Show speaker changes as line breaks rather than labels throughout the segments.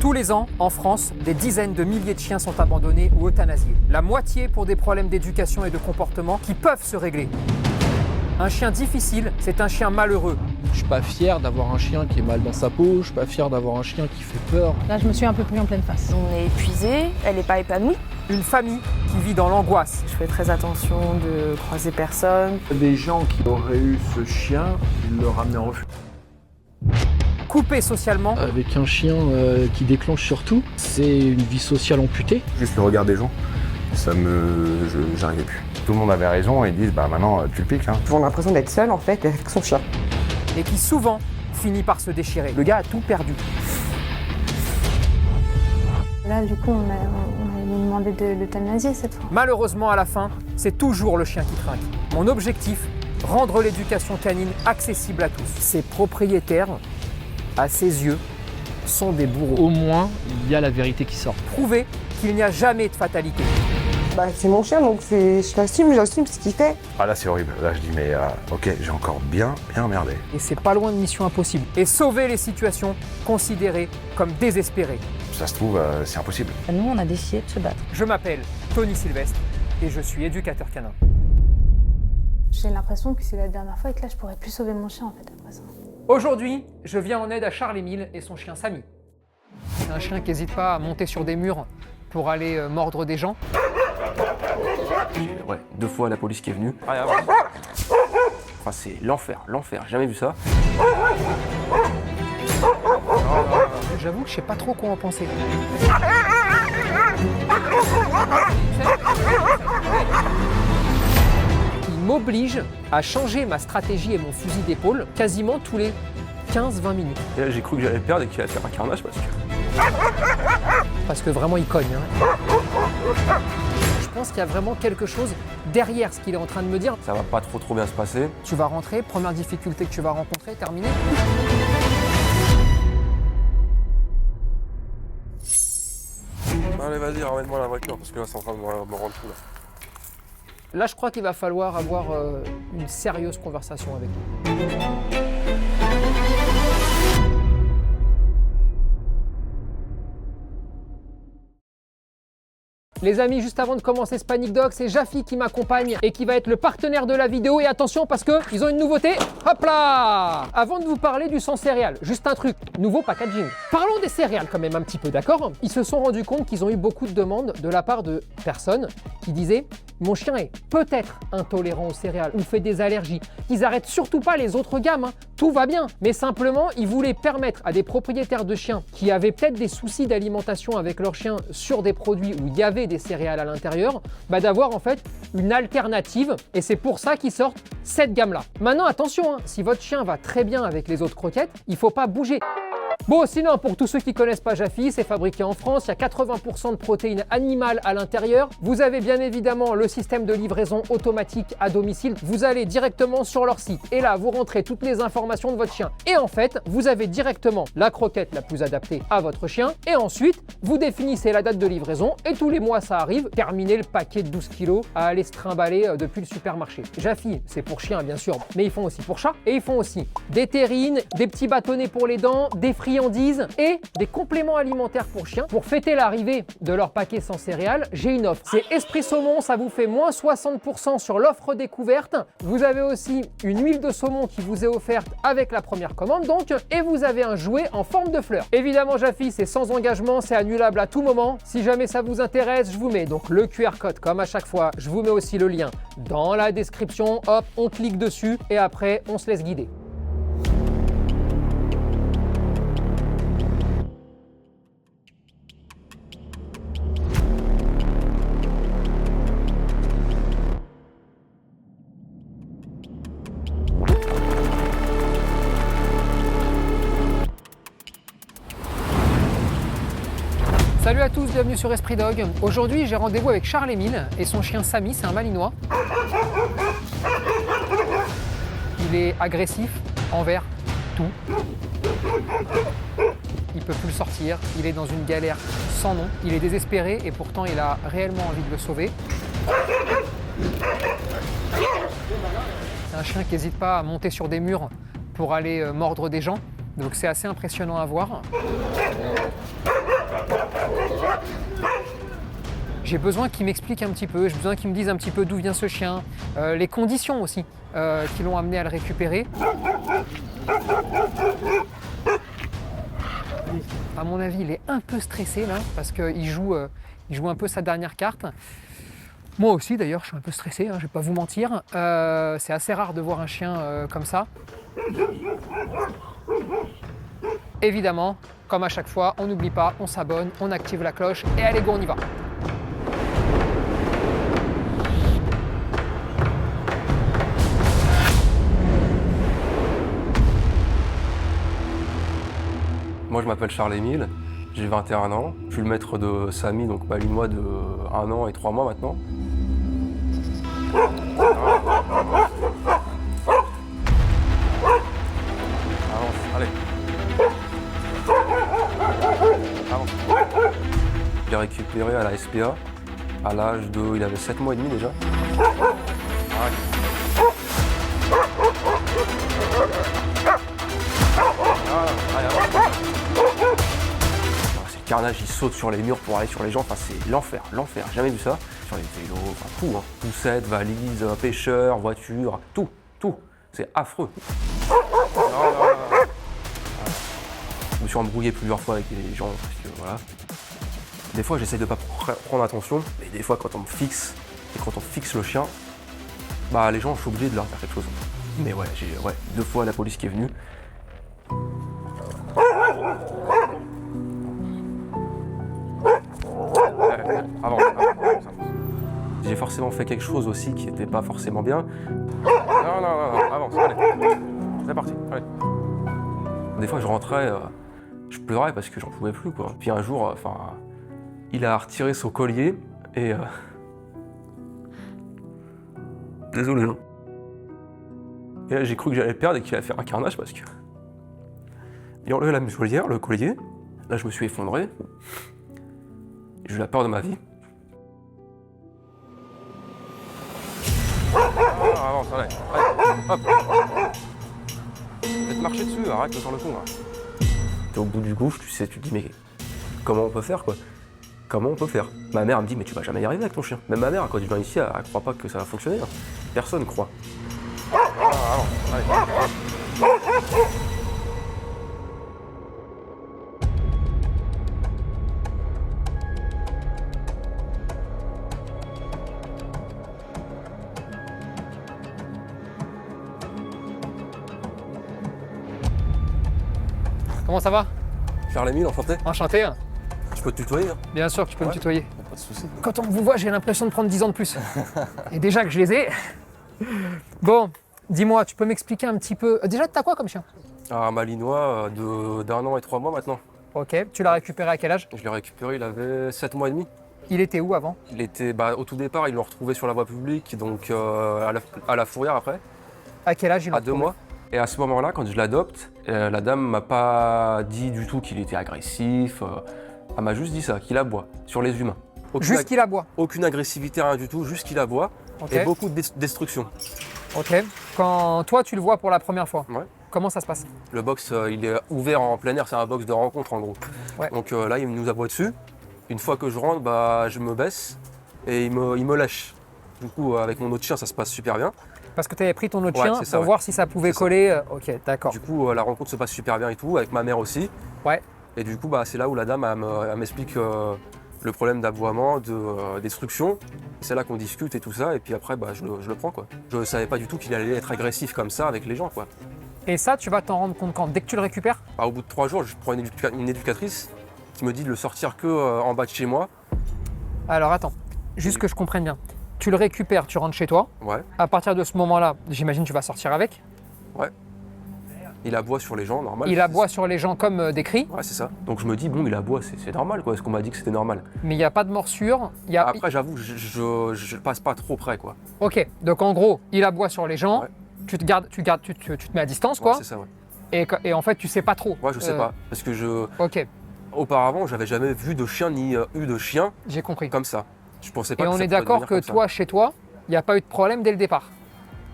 Tous les ans, en France, des dizaines de milliers de chiens sont abandonnés ou euthanasiés. La moitié pour des problèmes d'éducation et de comportement qui peuvent se régler. Un chien difficile, c'est un chien malheureux.
Je suis pas fier d'avoir un chien qui est mal dans sa peau, je suis pas fier d'avoir un chien qui fait peur.
Là, je me suis un peu pris en pleine face.
On est épuisé, elle n'est pas épanouie.
Une famille qui vit dans l'angoisse.
Je fais très attention de croiser personne.
Des gens qui auraient eu ce chien, ils le ramenaient en refuge.
Coupé socialement.
Avec un chien qui déclenche surtout, c'est une vie sociale amputée.
Juste le regard des gens, j'arrivais plus. Tout le monde avait raison et ils disent maintenant tu le piques.
On a l'impression d'être seul en fait avec son chien.
Et qui souvent finit par se déchirer. Le gars a tout perdu.
Là, du coup, on a demandé de l'euthanasier cette fois.
Malheureusement, à la fin, c'est toujours le chien qui trinque. Mon objectif, rendre l'éducation canine accessible à tous. Ses propriétaires, à ses yeux, sont des bourreaux.
Au moins, il y a la vérité qui sort.
Prouver qu'il n'y a jamais de fatalité.
C'est mon chien, donc je l'assume ce qu'il fait.
Ah là c'est horrible, là je dis mais ok, j'ai encore bien merdé.
Et c'est pas loin de mission impossible. Et sauver les situations considérées comme désespérées.
Ça se trouve, c'est impossible.
Nous, on a décidé de se battre.
Je m'appelle Tony Sylvestre et je suis éducateur canin.
J'ai l'impression que c'est la dernière fois et que là, je pourrais plus sauver mon chien en fait après ça.
Aujourd'hui, je viens en aide à Charles-Émile et son chien Samy. C'est un chien qui n'hésite pas à monter sur des murs pour aller mordre des gens.
Ouais, 2 fois la police qui est venue. Enfin, c'est l'enfer, j'ai jamais vu ça.
J'avoue que je sais pas trop quoi en penser. Il m'oblige à changer ma stratégie et mon fusil d'épaule quasiment tous les 15-20 minutes.
Et là, j'ai cru que j'allais perdre et qu'il allait faire un carnage
Parce que vraiment, il cogne. Je pense qu'il y a vraiment quelque chose derrière ce qu'il est en train de me dire.
Ça va pas trop bien se passer.
Tu vas rentrer, première difficulté que tu vas rencontrer, terminé.
Allez, vas-y, ramène-moi la voiture parce que là, c'est en train de me rendre fou.
Là, je crois qu'il va falloir avoir une sérieuse conversation avec lui. Les amis, juste avant de commencer ce Panic Dog, c'est Jafi qui m'accompagne et qui va être le partenaire de la vidéo. Et attention parce qu'ils ont une nouveauté. Hop là! Avant de vous parler du sang céréales, juste un truc, nouveau packaging. Parlons des céréales quand même un petit peu, d'accord? Ils se sont rendus compte qu'ils ont eu beaucoup de demandes de la part de personnes qui disaient « Mon chien est peut-être intolérant aux céréales ou fait des allergies. » Ils arrêtent surtout pas les autres gammes, hein. Tout va bien. Mais simplement, ils voulaient permettre à des propriétaires de chiens qui avaient peut-être des soucis d'alimentation avec leurs chiens sur des produits où il y avait des céréales à l'intérieur, d'avoir en fait une alternative et c'est pour ça qu'ils sortent cette gamme-là. Maintenant, attention, hein, si votre chien va très bien avec les autres croquettes, il ne faut pas bouger. Bon, sinon, pour tous ceux qui connaissent pas Jafi, c'est fabriqué en France, il y a 80% de protéines animales à l'intérieur. Vous avez bien évidemment le système de livraison automatique à domicile. Vous allez directement sur leur site et là, vous rentrez toutes les informations de votre chien. Et en fait, vous avez directement la croquette la plus adaptée à votre chien. Et ensuite, vous définissez la date de livraison et tous les mois, ça arrive. Terminez le paquet de 12 kilos à aller se trimballer depuis le supermarché. Jafi, c'est pour chien, bien sûr, mais ils font aussi pour chat. Et ils font aussi des terrines, des petits bâtonnets pour les dents, des friandises et des compléments alimentaires pour chiens. Pour fêter l'arrivée de leur paquet sans céréales, j'ai une offre. C'est Esprit Saumon, ça vous fait moins 60% sur l'offre découverte. Vous avez aussi une huile de saumon qui vous est offerte avec la première commande donc, et vous avez un jouet en forme de fleur. Évidemment, Jafi, c'est sans engagement, c'est annulable à tout moment. Si jamais ça vous intéresse, je vous mets donc le QR code comme à chaque fois. Je vous mets aussi le lien dans la description. Hop, on clique dessus et après, on se laisse guider. Salut à tous, bienvenue sur Esprit Dog. Aujourd'hui, j'ai rendez-vous avec Charles-Émile et son chien Samy, c'est un malinois. Il est agressif envers tout. Il peut plus sortir, il est dans une galère sans nom. Il est désespéré et pourtant il a réellement envie de le sauver. C'est un chien qui n'hésite pas à monter sur des murs pour aller mordre des gens. Donc c'est assez impressionnant à voir. J'ai besoin qu'il m'explique un petit peu, j'ai besoin qu'il me dise un petit peu d'où vient ce chien, les conditions aussi qui l'ont amené à le récupérer. À mon avis, il est un peu stressé là, parce qu'il joue un peu sa dernière carte. Moi aussi d'ailleurs, je suis un peu stressé, hein, je vais pas vous mentir. C'est assez rare de voir un chien comme ça. Évidemment, comme à chaque fois, on n'oublie pas, on s'abonne, on active la cloche et allez go, on y va.
Moi, je m'appelle Charles-Émile, j'ai 21 ans. Je suis le maître de Samy, donc malinois de 1 an et 3 mois maintenant. Avance, allez. Avance. Je l'ai récupéré à la SPA à l'âge de... Il avait 7 mois et demi déjà. Arrête. C'est le carnage, il saute sur les murs pour aller sur les gens, enfin c'est l'enfer, l'enfer, jamais vu ça. Sur les vélos, enfin tout, hein. Poussette, valise, pêcheur, voiture, tout, c'est affreux. Je me suis embrouillé plusieurs fois avec les gens parce que voilà. Des fois j'essaie de pas prendre attention, mais des fois quand on me fixe et quand on fixe le chien, bah les gens je suis obligé de leur faire quelque chose. Mais ouais, j'ai 2 fois la police qui est venue. Avance. J'ai forcément fait quelque chose aussi qui n'était pas forcément bien. Non, avance, allez. C'est parti, allez. Des fois je rentrais, je pleurais parce que j'en pouvais plus quoi. Puis un jour, il a retiré son collier et... Désolé. Hein. Et là j'ai cru que j'allais perdre et qu'il allait faire un carnage parce que... Il a enlevé la muselière, le collier. Là je me suis effondré. J'ai eu la peur de ma vie. Avance, allez, hop. Faites marcher dessus, arrête de faire le con là. T'es au bout du gouffre, tu te dis mais comment on peut faire quoi? Comment on peut faire? Ma mère me dit mais tu vas jamais y arriver avec ton chien. Même ma mère quand il vient ici, elle croit pas que ça va fonctionner. Hein. Personne croit. Avance, allez.
Comment ça va?
Charles-Émile, enchanté.
Enchanté. Hein.
Je peux te tutoyer hein?
Bien sûr que tu peux me tutoyer.
Pas de soucis.
Quand on vous voit, j'ai l'impression de prendre 10 ans de plus. Et déjà que je les ai. Bon, dis-moi, tu peux m'expliquer un petit peu. Déjà, t'as quoi comme chien?
Un malinois d'1 an et 3 mois maintenant.
Ok, tu l'as récupéré à quel âge?
Je l'ai récupéré, il avait 7 mois et demi.
Il était où avant?
Il était, au tout départ, ils l'ont retrouvé sur la voie publique, donc à la fourrière après.
À quel âge il
À 2 mois. Et à ce moment-là, quand je l'adopte, la dame m'a pas dit du tout qu'il était agressif. Elle m'a juste dit ça, qu'il aboie sur les humains.
Juste qu'il aboie.
Aucune agressivité, rien du tout, juste qu'il aboie.
Okay.
Et beaucoup de destruction.
Ok. Quand toi tu le vois pour la première fois,
Ouais.
comment ça se passe?
Le box, il est ouvert en plein air, c'est un box de rencontre en gros.
Ouais.
Donc là, il nous aboie dessus. Une fois que je rentre, je me baisse et il me lâche. Du coup, avec mon autre chien, ça se passe super bien.
Parce que tu avais pris ton autre
Ouais,
chien
c'est ça,
pour
ouais.
voir si ça pouvait
C'est
coller. Ok, d'accord.
Du coup, la rencontre se passe super bien et tout, avec ma mère aussi.
Ouais.
Et du coup, c'est là où la dame elle m'explique le problème d'aboiement, de destruction. C'est là qu'on discute et tout ça, et puis après, je le prends quoi. Je savais pas du tout qu'il allait être agressif comme ça avec les gens quoi.
Et ça, tu vas t'en rendre compte quand? Dès que tu le récupères?
Au bout de 3 jours, je prends une éducatrice qui me dit de le sortir que en bas de chez moi.
Alors attends, juste que je comprenne bien. Tu le récupères, tu rentres chez toi.
Ouais,
À partir de ce moment-là, j'imagine tu vas sortir avec.
ouais. Il aboie sur les gens, normal.
Il aboie sur les gens comme des cris,
Ouais, c'est ça. Donc je me dis, bon, il aboie, c'est normal quoi, parce qu'on m'a dit que c'était normal.
mais il n'y a pas de morsure. Il y a...
Après, j'avoue, je passe pas trop près quoi.
Ok, donc en gros, il aboie sur les gens.
Ouais.
Tu te mets à distance
Ouais,
quoi.
c'est ça, ouais.
Et en fait, tu sais pas trop.
Ouais, je sais pas. Parce que
Ok,
auparavant, j'avais jamais vu de chien ni eu de chien
j'ai compris.
comme ça. Je pensais pas
Et
que
on
ça
est
pouvait
d'accord
devenir
que
comme ça.
toi, chez toi, il n'y a pas eu de problème dès le départ.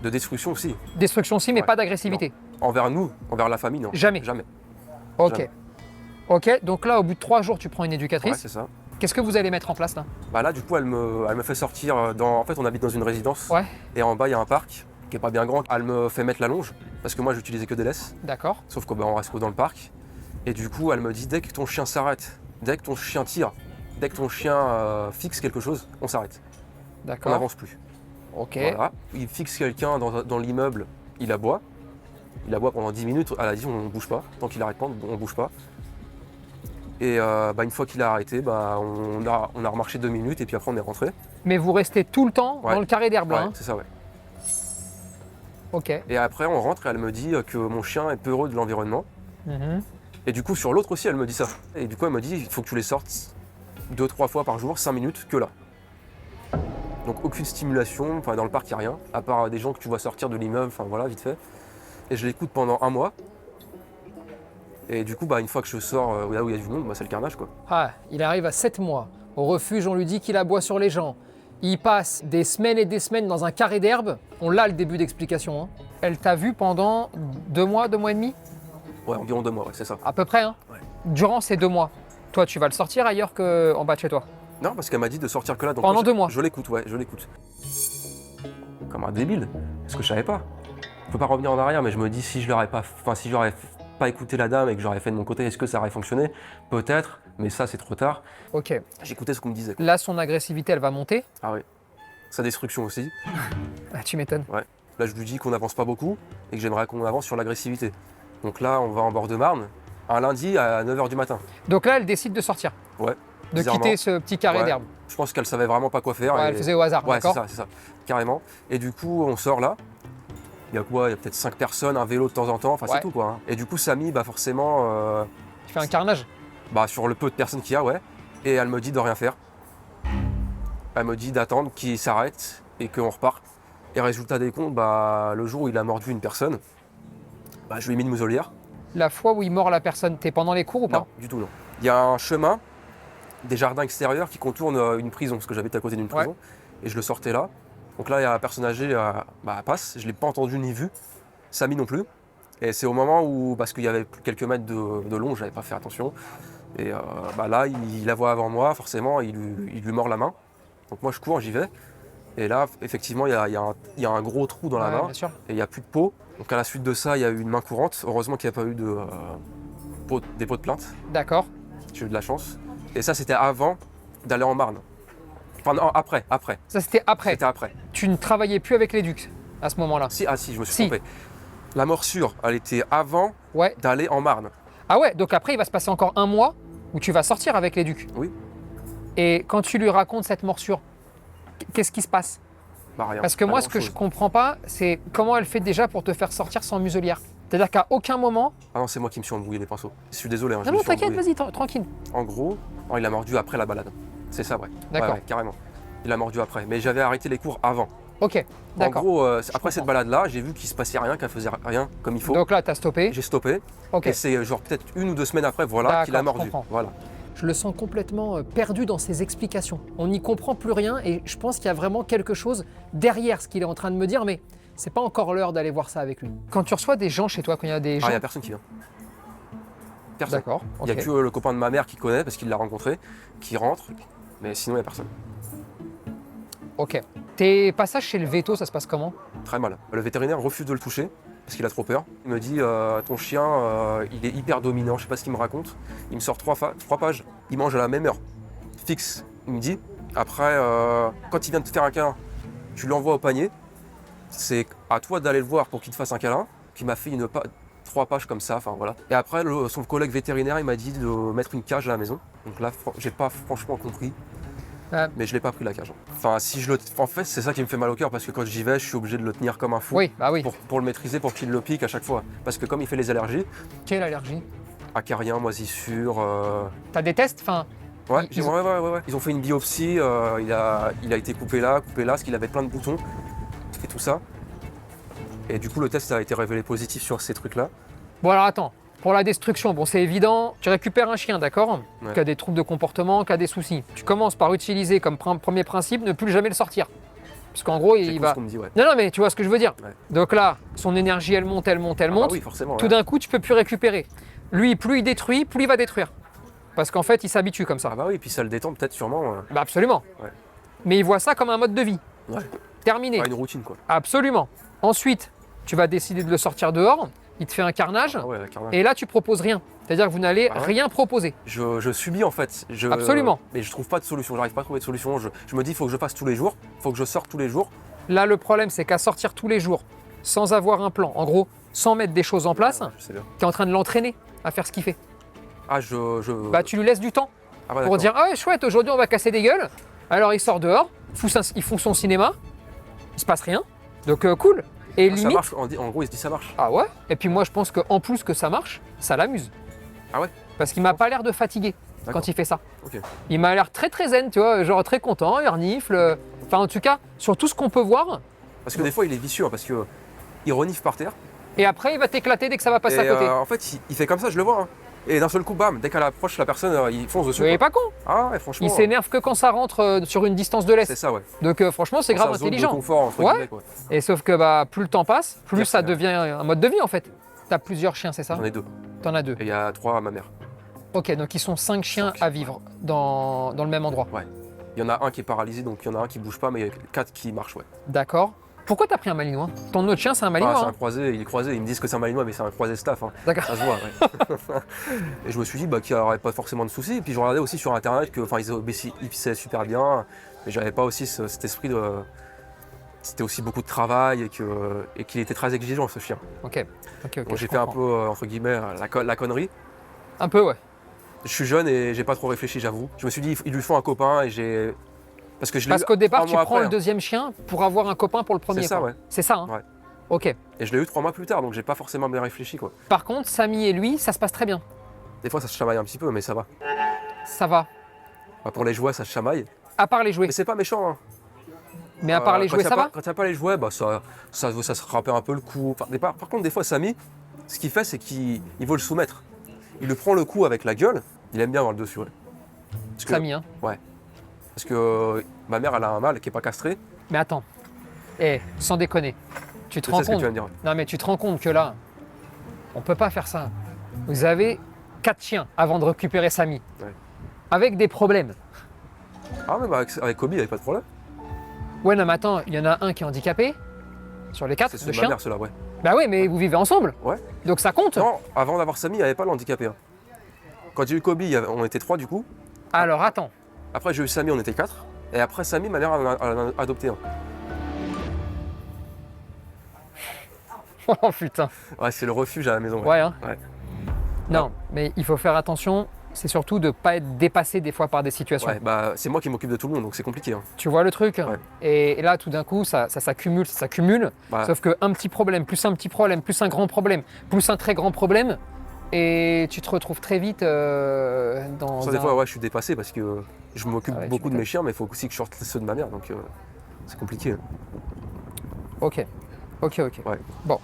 De destruction aussi.
Destruction aussi, mais
Ouais.
pas d'agressivité.
Envers nous, envers la famille, non.
Jamais.
Jamais.
Ok.
Jamais.
Ok, donc là, au bout de 3 jours, tu prends une
Ouais,
éducatrice.
c'est ça.
Qu'est-ce que vous allez mettre en place là?
Bah là, du coup, elle me fait sortir dans... En fait, on habite dans une résidence.
Ouais.
Et en bas, il y a un parc qui est pas bien grand. Elle me fait mettre la longe parce que moi, j'utilisais que des laisses.
D'accord.
Sauf qu'on reste dans le parc. Et du coup, elle me dit, dès que ton chien s'arrête, dès que ton chien tire, dès que ton chien fixe quelque chose, on s'arrête. On
D'accord.
n'avance plus.
Ok.
Voilà. Il fixe quelqu'un dans l'immeuble, il aboie. Il aboie pendant 10 minutes. Elle a dit, on ne bouge pas. Tant qu'il n'arrête pas, on ne bouge pas. Et une fois qu'il a arrêté, on a remarché 2 minutes et puis après on est rentré.
Mais vous restez tout le temps
Ouais.
dans le carré d'herbe là,
Ouais,
hein?
c'est ça, ouais.
Ok.
Et après on rentre et elle me dit que mon chien est peureux de l'environnement.
Mhm.
Et du coup sur l'autre aussi elle me dit ça. Et du coup elle me dit il faut que tu les sortes 2-3 fois par jour, 5 minutes que là. Donc aucune stimulation, enfin dans le parc il n'y a rien, à part des gens que tu vois sortir de l'immeuble, enfin voilà vite fait. Et je l'écoute pendant 1 mois. Et du coup une fois que je sors là où il y a du monde, c'est le carnage quoi.
Ah, il arrive à 7 mois. Au refuge, on lui dit qu'il aboie sur les gens. Il passe des semaines et des semaines dans un carré d'herbe. On l'a le début d'explication, hein. Elle t'a vu pendant 2 mois, 2 mois et demi?
Ouais environ 2 mois, ouais, c'est ça.
À peu près, hein.
Ouais.
Durant ces 2 mois, toi, tu vas le sortir ailleurs qu'en bas de chez toi?
Non parce qu'elle m'a dit de sortir que là. Donc
Pendant
moi,
2 mois.
Je l'écoute, ouais, je l'écoute. Comme un débile, parce que je savais pas. Je peux pas revenir en arrière, mais je me dis si j'aurais pas écouté la dame et que j'aurais fait de mon côté, est-ce que ça aurait fonctionné? Peut-être, mais ça c'est trop tard.
Ok.
J'écoutais ce qu'on me disait.
Là, son agressivité, elle va monter.
Ah oui. Sa destruction aussi.
Ah, tu m'étonnes.
Là je lui dis qu'on n'avance pas beaucoup et que j'aimerais qu'on avance sur l'agressivité. Donc là on va en bord de Marne, un lundi à 9h du matin.
Donc là, elle décide de sortir.
Ouais.
De
bizarrement.
quitter ce petit carré
Ouais.
d'herbe.
Je pense qu'elle savait vraiment pas quoi faire.
Ouais,
et-
elle faisait au hasard,
Ouais, c'est
d'accord?
ça, c'est ça, carrément. Et du coup, on sort là. Il y a quoi? Il y a peut-être 5 personnes, un vélo de temps en temps, enfin
Ouais.
c'est tout quoi. Hein. Et du coup, Samy, forcément,
Tu fais un carnage.
sur le peu de personnes qu'il y a, ouais. Et elle me dit de rien faire. Elle me dit d'attendre qu'il s'arrête et qu'on reparte. Et résultat des comptes, le jour où il a mordu une personne, je lui ai mis une muselière.
La fois où il mord la personne, t'es pendant les cours ou pas?
Non, du tout non. Il y a un chemin, des jardins extérieurs qui contournent une prison, parce que j'habite à côté d'une prison. Et je le sortais là. Donc là, il y a un personne âgée, elle passe. Je ne l'ai pas entendu ni vu. Samy non plus. Et c'est au moment où, parce qu'il y avait quelques mètres de long, j'avais pas fait attention. Et là, il la voit avant moi, forcément, il lui mord la main. Donc moi, je cours, j'y vais. Et là, effectivement, il y a un gros trou dans la
Ouais,
main.
bien sûr.
Et il n'y a plus de peau. Donc à la suite de ça, il y a eu une main courante. Heureusement qu'il n'y a pas eu des pots de plainte.
D'accord.
J'ai eu de la chance. Et ça, c'était avant d'aller en Marne. Enfin, non, après.
Ça, c'était après.
C'était après.
Tu ne travaillais plus avec l'éduc à ce moment-là.
Si, je me suis
Si.
trompé. La morsure, elle était avant
Ouais.
d'aller en Marne.
Ah ouais, donc après, il va se passer encore 1 mois où tu vas sortir avec l'éduc.
Oui.
Et quand tu lui racontes cette morsure, qu'est-ce qui se passe?
Rien.
Parce que
Pas
moi, ce que je
grand-chose.
comprends pas, c'est comment elle fait déjà pour te faire sortir sans muselière. C'est-à-dire qu'à aucun moment...
Ah non, c'est moi qui me suis embrouillé les pinceaux. Je suis désolé, je
Non,
me
non,
suis
t'inquiète,
embrouillé.
vas-y, tranquille.
En gros, il a mordu après la balade. C'est ça, vrai.
D'accord.
Ouais, carrément. Il a mordu après. Mais j'avais arrêté les cours avant.
Ok,
En
d'accord.
gros, après
comprends.
cette balade-là, j'ai vu qu'il se passait rien, qu'elle faisait rien comme il faut.
Donc là, t'as stoppé.
J'ai stoppé.
Ok.
Et c'est genre peut-être 1 ou 2 semaines après, voilà, qu'il a
D'accord, je
mordu.
comprends.
Voilà.
Je le sens complètement perdu dans ses explications. On n'y comprend plus rien et je pense qu'il y a vraiment quelque chose derrière ce qu'il est en train de me dire, mais c'est pas encore l'heure d'aller voir ça avec lui. Quand tu reçois des gens chez toi, quand il y a des gens...
Il n'y a personne qui vient. Personne.
D'accord,
Il n'y a
ok.
que le copain de ma mère qui connaît, parce qu'il l'a rencontré, qui rentre. Mais sinon, il n'y a personne.
Ok. Tes passages chez le veto, ça se passe comment?
Très mal. Le vétérinaire refuse de le toucher, parce qu'il a trop peur. Il me dit, ton chien, il est hyper dominant, je sais pas ce qu'il me raconte. Il me sort 3 pages, il mange à la même heure. Fixe, il me dit. Après, quand il vient de te faire un câlin, tu l'envoies au panier. C'est à toi d'aller le voir pour qu'il te fasse un câlin. Qui m'a fait 3 pages comme ça, enfin voilà. Et après, son collègue vétérinaire, il m'a dit de mettre une cage à la maison. Donc là, j'ai pas franchement compris. Mais je l'ai pas pris la cage. Enfin, en fait, c'est ça qui me fait mal au cœur parce que quand j'y vais, je suis obligé de le tenir comme un fou.
Oui, bah oui.
Pour le maîtriser, pour qu'il le pique à chaque fois. Parce que comme il fait les allergies,
Quelle allergie?
acariens, moisissures.
T'as des tests? Enfin,
Ouais,
Ils
ouais. Ils ont fait une biopsie, il a été coupé là, parce qu'il avait plein de boutons et tout ça. Et du coup, le test a été révélé positif sur ces trucs-là.
bon alors attends. Pour la destruction, bon c'est évident, tu récupères un chien, d'accord?
Ouais.
Qui a des troubles de comportement, qui a des soucis. Tu commences par utiliser comme premier principe ne plus jamais le sortir. Parce qu'en gros,
C'est
il
cool
va...
ce qu'on me dit, ouais.
Non, mais tu vois ce que je veux dire.
Ouais.
Donc là, son énergie, elle monte.
Ah bah oui, forcément.
Tout
ouais.
d'un coup, tu peux plus récupérer. Lui, plus il détruit, plus il va détruire. Parce qu'en fait, il s'habitue comme ça.
Ah bah oui, puis ça le détend peut-être sûrement.
Bah absolument.
Ouais.
Mais il voit ça comme un mode de vie.
Ouais.
Terminé.
Pas une routine quoi.
Absolument. Ensuite, tu vas décider de le sortir dehors, il te fait un carnage,
Ah ouais, la carnage.
et là tu proposes rien. C'est-à-dire que vous n'allez
Ah ouais
rien proposer.
Je subis en fait.
Absolument.
Mais je trouve pas de solution, j'arrive pas à trouver de solution. Je me dis, il faut que je fasse tous les jours, il faut que je sorte tous les jours.
Là, le problème, c'est qu'à sortir tous les jours, sans avoir un plan, en gros, sans mettre des choses en place,
Ouais, je sais bien.
tu es en train de l'entraîner à faire ce qu'il fait.
Ah,
Bah, tu lui laisses du temps
Ah, bah,
pour
d'accord.
dire ah ouais, chouette, aujourd'hui on va casser des gueules. Alors il sort dehors, il fout son cinéma, il se passe rien. Donc cool. Et
Ah, ça
limite,
marche, en gros, il se dit ça marche.
ah ouais. Et puis moi, je pense qu'en plus que ça marche, ça l'amuse.
Ah ouais.
Parce qu'il m'a pas l'air de fatigué
D'accord.
quand il fait ça.
Ok.
Il m'a l'air très très zen, tu vois, genre très content, il renifle. Enfin, en tout cas, sur tout ce qu'on peut voir.
Parce que des fois, il est vicieux, hein, parce que il renifle par terre.
Et après, il va t'éclater dès que ça va passer
Et
à côté.
en fait, il fait comme ça, je le vois. Hein. Et d'un seul coup, bam, dès qu'elle approche la personne, il fonce dessus.
Mais il est
quoi.
pas con.
Ah ouais, franchement.
Il s'énerve que quand ça rentre sur une distance de
C'est
l'est.
ça, ouais.
Donc franchement, c'est grave
Sa zone de
intelligent.
confort, entre
Ouais.
guillemets, quoi.
Et sauf que bah, plus le temps passe, plus
Pire,
ça
c'est-
devient un mode de vie en fait. T'as plusieurs chiens, c'est ça?
J'en ai 2.
T'en as 2.
Et il y a 3 à ma mère.
Ok, donc ils sont 5 chiens
5.
à vivre dans le même endroit.
Il y en a un qui est paralysé, donc il y en a un qui bouge pas, mais 4 qui marchent, ouais.
D'accord. Pourquoi t'as pris un malinois? Ton autre chien, c'est un
Ah,
malinois.
c'est un
hein.
croisé, il est croisé, ils me disent que c'est un malinois, mais c'est un croisé staff. Hein.
D'accord.
Ça se voit, ouais. Et je me suis dit bah, qu'il n'y aurait pas forcément de soucis. Et puis je regardais aussi sur internet que ils obéissaient super bien, mais j'avais pas aussi cet esprit de. C'était aussi beaucoup de travail et qu'il était très exigeant ce chien.
Ok.
Donc
je
j'ai fait un
comprends.
peu, entre guillemets, la connerie.
Un peu, ouais.
Je suis jeune et j'ai pas trop réfléchi, j'avoue. Je me suis dit, il lui faut un copain et j'ai. Parce que je l'ai
Parce
eu
qu'au départ,
3
tu
mois
prends
après,
le deuxième chien pour avoir un copain pour le premier.
C'est ça,
quoi.
ouais.
C'est ça, hein.
Ouais.
Ok.
Et je l'ai eu 3 mois plus tard, donc j'ai pas forcément bien réfléchi, quoi.
Par contre, Samy et lui, ça se passe très bien.
Des fois, ça se chamaille un petit peu, mais ça va.
Ça va.
Bah, pour les jouets, ça se chamaille.
À part les jouets.
Mais c'est pas méchant, hein.
Mais à part les
Quand
jouets,
y a
ça
pas-
va?
Quand il n'y a pas les jouets, bah, ça se rappelle un peu le coup. Enfin, par contre, des fois, Samy, ce qu'il fait, c'est qu'il veut le soumettre. Il le prend le coup avec la gueule, il aime bien avoir le dessus. Ouais. Parce que,
Samy, hein.
parce que ma mère, elle a un mâle qui n'est pas castré.
Mais attends. Sans déconner. Tu te
Je
rends
sais ce que
compte?
tu vas me dire.
Non, mais tu te rends compte que là, on peut pas faire ça. Vous avez 4 chiens avant de récupérer Samy.
Ouais.
Avec des problèmes.
Ah, mais bah, avec Kobe, il n'y avait pas de problème.
Ouais, non, mais attends, il y en a un qui est handicapé sur les 4
C'est
de
ceux de ma
chiens.
mère, ceux-là, ouais.
Bah oui, mais vous vivez ensemble.
Ouais.
Donc ça compte.
Non, avant d'avoir Samy, il n'y avait pas le handicapé. Hein. Quand j'ai eu Kobe, on était 3 du coup.
Alors attends.
Après, j'ai eu Samy, on était 4. Et après Samy, ma mère en a adopté un.
Oh putain.
Ouais, c'est le refuge à la maison.
Ouais, hein.
Ouais.
Non, mais il faut faire attention. C'est surtout de ne pas être dépassé des fois par des situations.
Ouais, bah, c'est moi qui m'occupe de tout le monde, donc c'est compliqué. Hein.
Tu vois le truc?
Ouais.
Et là, tout d'un coup, ça s'accumule, ça s'accumule.
Bah,
Sauf qu'un petit problème, plus un petit problème, plus un grand problème, plus un très grand problème, et tu te retrouves très vite dans
ça, des fois, ouais, je suis dépassé parce que je m'occupe
Ah ouais, tu
beaucoup de
m'étonnes.
mes chiens, mais il faut aussi que je sorte ceux de ma mère, donc c'est compliqué. Hein.
Ok.
Ouais.
Bon.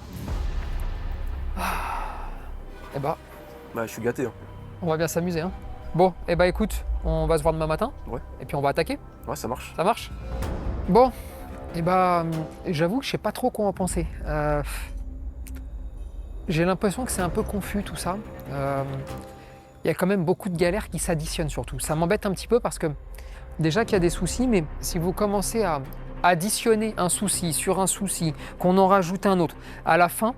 Eh bah,
Bah, je suis gâté. Hein.
on va bien s'amuser, hein. Bon, eh bah écoute, on va se voir demain matin.
Ouais.
Et puis on va attaquer.
Ouais, ça marche.
Ça marche? Bon, et bah, j'avoue que je sais pas trop quoi en penser. J'ai l'impression que c'est un peu confus tout ça. Il y a quand même beaucoup de galères qui s'additionnent surtout. Ça m'embête un petit peu parce que déjà qu'il y a des soucis, mais si vous commencez à additionner un souci sur un souci, qu'on en rajoute un autre, à la fin,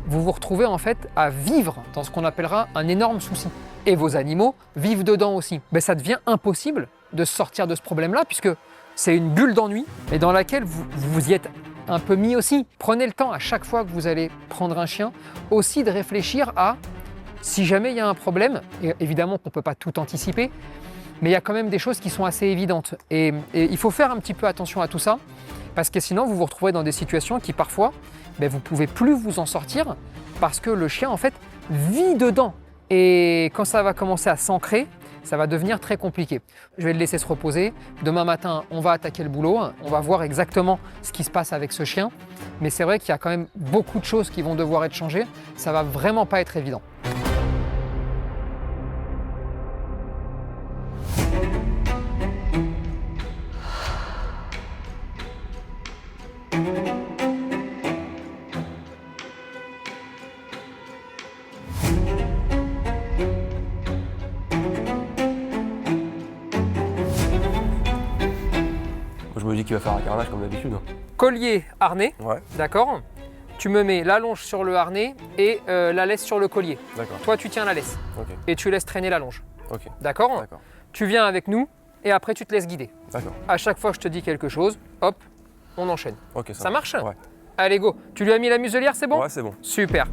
vous vous retrouvez en fait à vivre dans ce qu'on appellera un énorme souci. Et vos animaux vivent dedans aussi. Ben, ça devient impossible de sortir de ce problème-là puisque c'est une bulle d'ennui et dans laquelle vous y êtes un peu mis aussi. Prenez le temps à chaque fois que vous allez prendre un chien aussi de réfléchir à si jamais il y a un problème, et évidemment qu'on ne peut pas tout anticiper, mais il y a quand même des choses qui sont assez évidentes. Et il faut faire un petit peu attention à tout ça, parce que sinon vous vous retrouvez dans des situations qui parfois, ben, vous ne pouvez plus vous en sortir, parce que le chien en fait vit dedans. Et quand ça va commencer à s'ancrer, ça va devenir très compliqué. Je vais le laisser se reposer. Demain matin, on va attaquer le boulot. On va voir exactement ce qui se passe avec ce chien. Mais c'est vrai qu'il y a quand même beaucoup de choses qui vont devoir être changées. Ça va vraiment pas être évident.
Je me dis qu'il va faire un carnage comme d'habitude.
Collier, harnais,
Ouais,
d'accord? Tu me mets la longe sur le harnais et la laisse sur le collier.
d'accord.
Toi, tu tiens la laisse
Ok,
et tu laisses traîner la longe.
ok,
D'accord?
d'accord.
Tu viens avec nous et après, tu te laisses guider.
D'accord.
À chaque fois que je te dis quelque chose, hop, on enchaîne.
Ok,
Ça marche?
Ouais.
Allez, go. Tu lui as mis la muselière, c'est bon?
Ouais, c'est bon.
Super.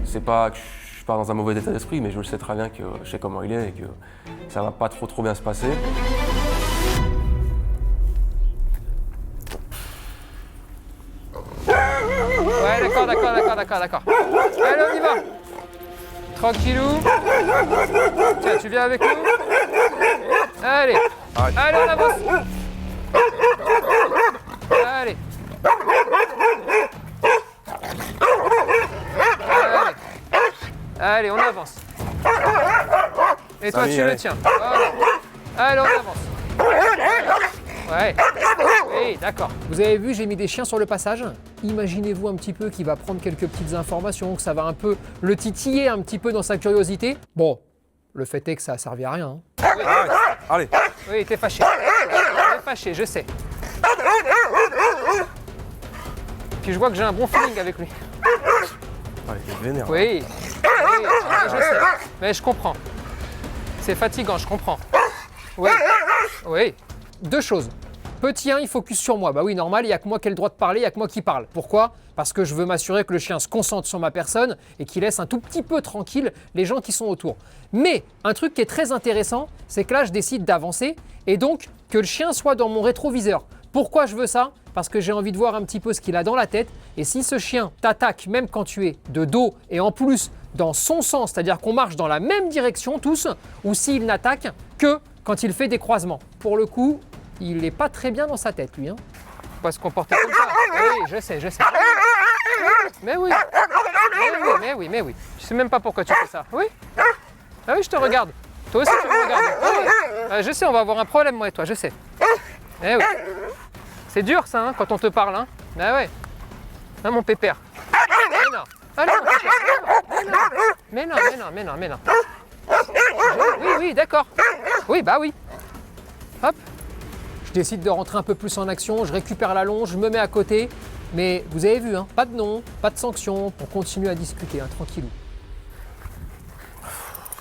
C'est pas que je suis pas dans un mauvais état d'esprit, mais je le sais très bien que je sais comment il est et que ça va pas trop bien se passer.
Ouais, d'accord. Allez, on y va. Tranquillou. Tiens, tu viens avec nous? Allez. Allez, on avance. Allez. Allez, on avance. Et toi,
Samy,
tu le
allez.
tiens. Voilà. Allez, on avance. Ouais. Oui, d'accord. Vous avez vu, j'ai mis des chiens sur le passage. Imaginez-vous un petit peu qu'il va prendre quelques petites informations, que ça va un peu le titiller un petit peu dans sa curiosité. Bon, le fait est que ça a servi à rien. Hein.
Allez.
Oui, t'es fâché. T'es fâché, je sais. Puis je vois que j'ai un bon feeling avec lui.
Allez, il est vénère.
Oui, je sais. Mais je comprends. C'est fatigant, je comprends. Oui. Deux choses. Petit 1, il focus sur moi. Bah oui, normal, il n'y a que moi qui ai le droit de parler, il n'y a que moi qui parle. Pourquoi? Parce que je veux m'assurer que le chien se concentre sur ma personne et qu'il laisse un tout petit peu tranquille les gens qui sont autour. Mais un truc qui est très intéressant, c'est que là, je décide d'avancer et donc que le chien soit dans mon rétroviseur. Pourquoi je veux ça? Parce que j'ai envie de voir un petit peu ce qu'il a dans la tête. Et si ce chien t'attaque, même quand tu es de dos et en plus dans son sens, c'est-à-dire qu'on marche dans la même direction tous, ou s'il n'attaque que quand il fait des croisements. Pour le coup, il n'est pas très bien dans sa tête, lui. Hein. Il faut pas se comporter comme ça. Oui, je sais. Mais oui. Je sais même pas pourquoi tu fais ça. Oui. Ah oui, je te regarde. Toi aussi, tu me regardes. Ah oui. Je sais, on va avoir un problème, moi et toi, je sais. Eh oui. C'est dur, ça, hein, quand on te parle. Hein. Ah ouais. Hein, mon pépère. Mais non. Ah non, mais non. Oui, d'accord. Oui, bah oui. Hop. Je décide de rentrer un peu plus en action, je récupère la longe, je me mets à côté. Mais vous avez vu, hein, pas de nom, pas de sanction, on continue à discuter, hein, tranquillou.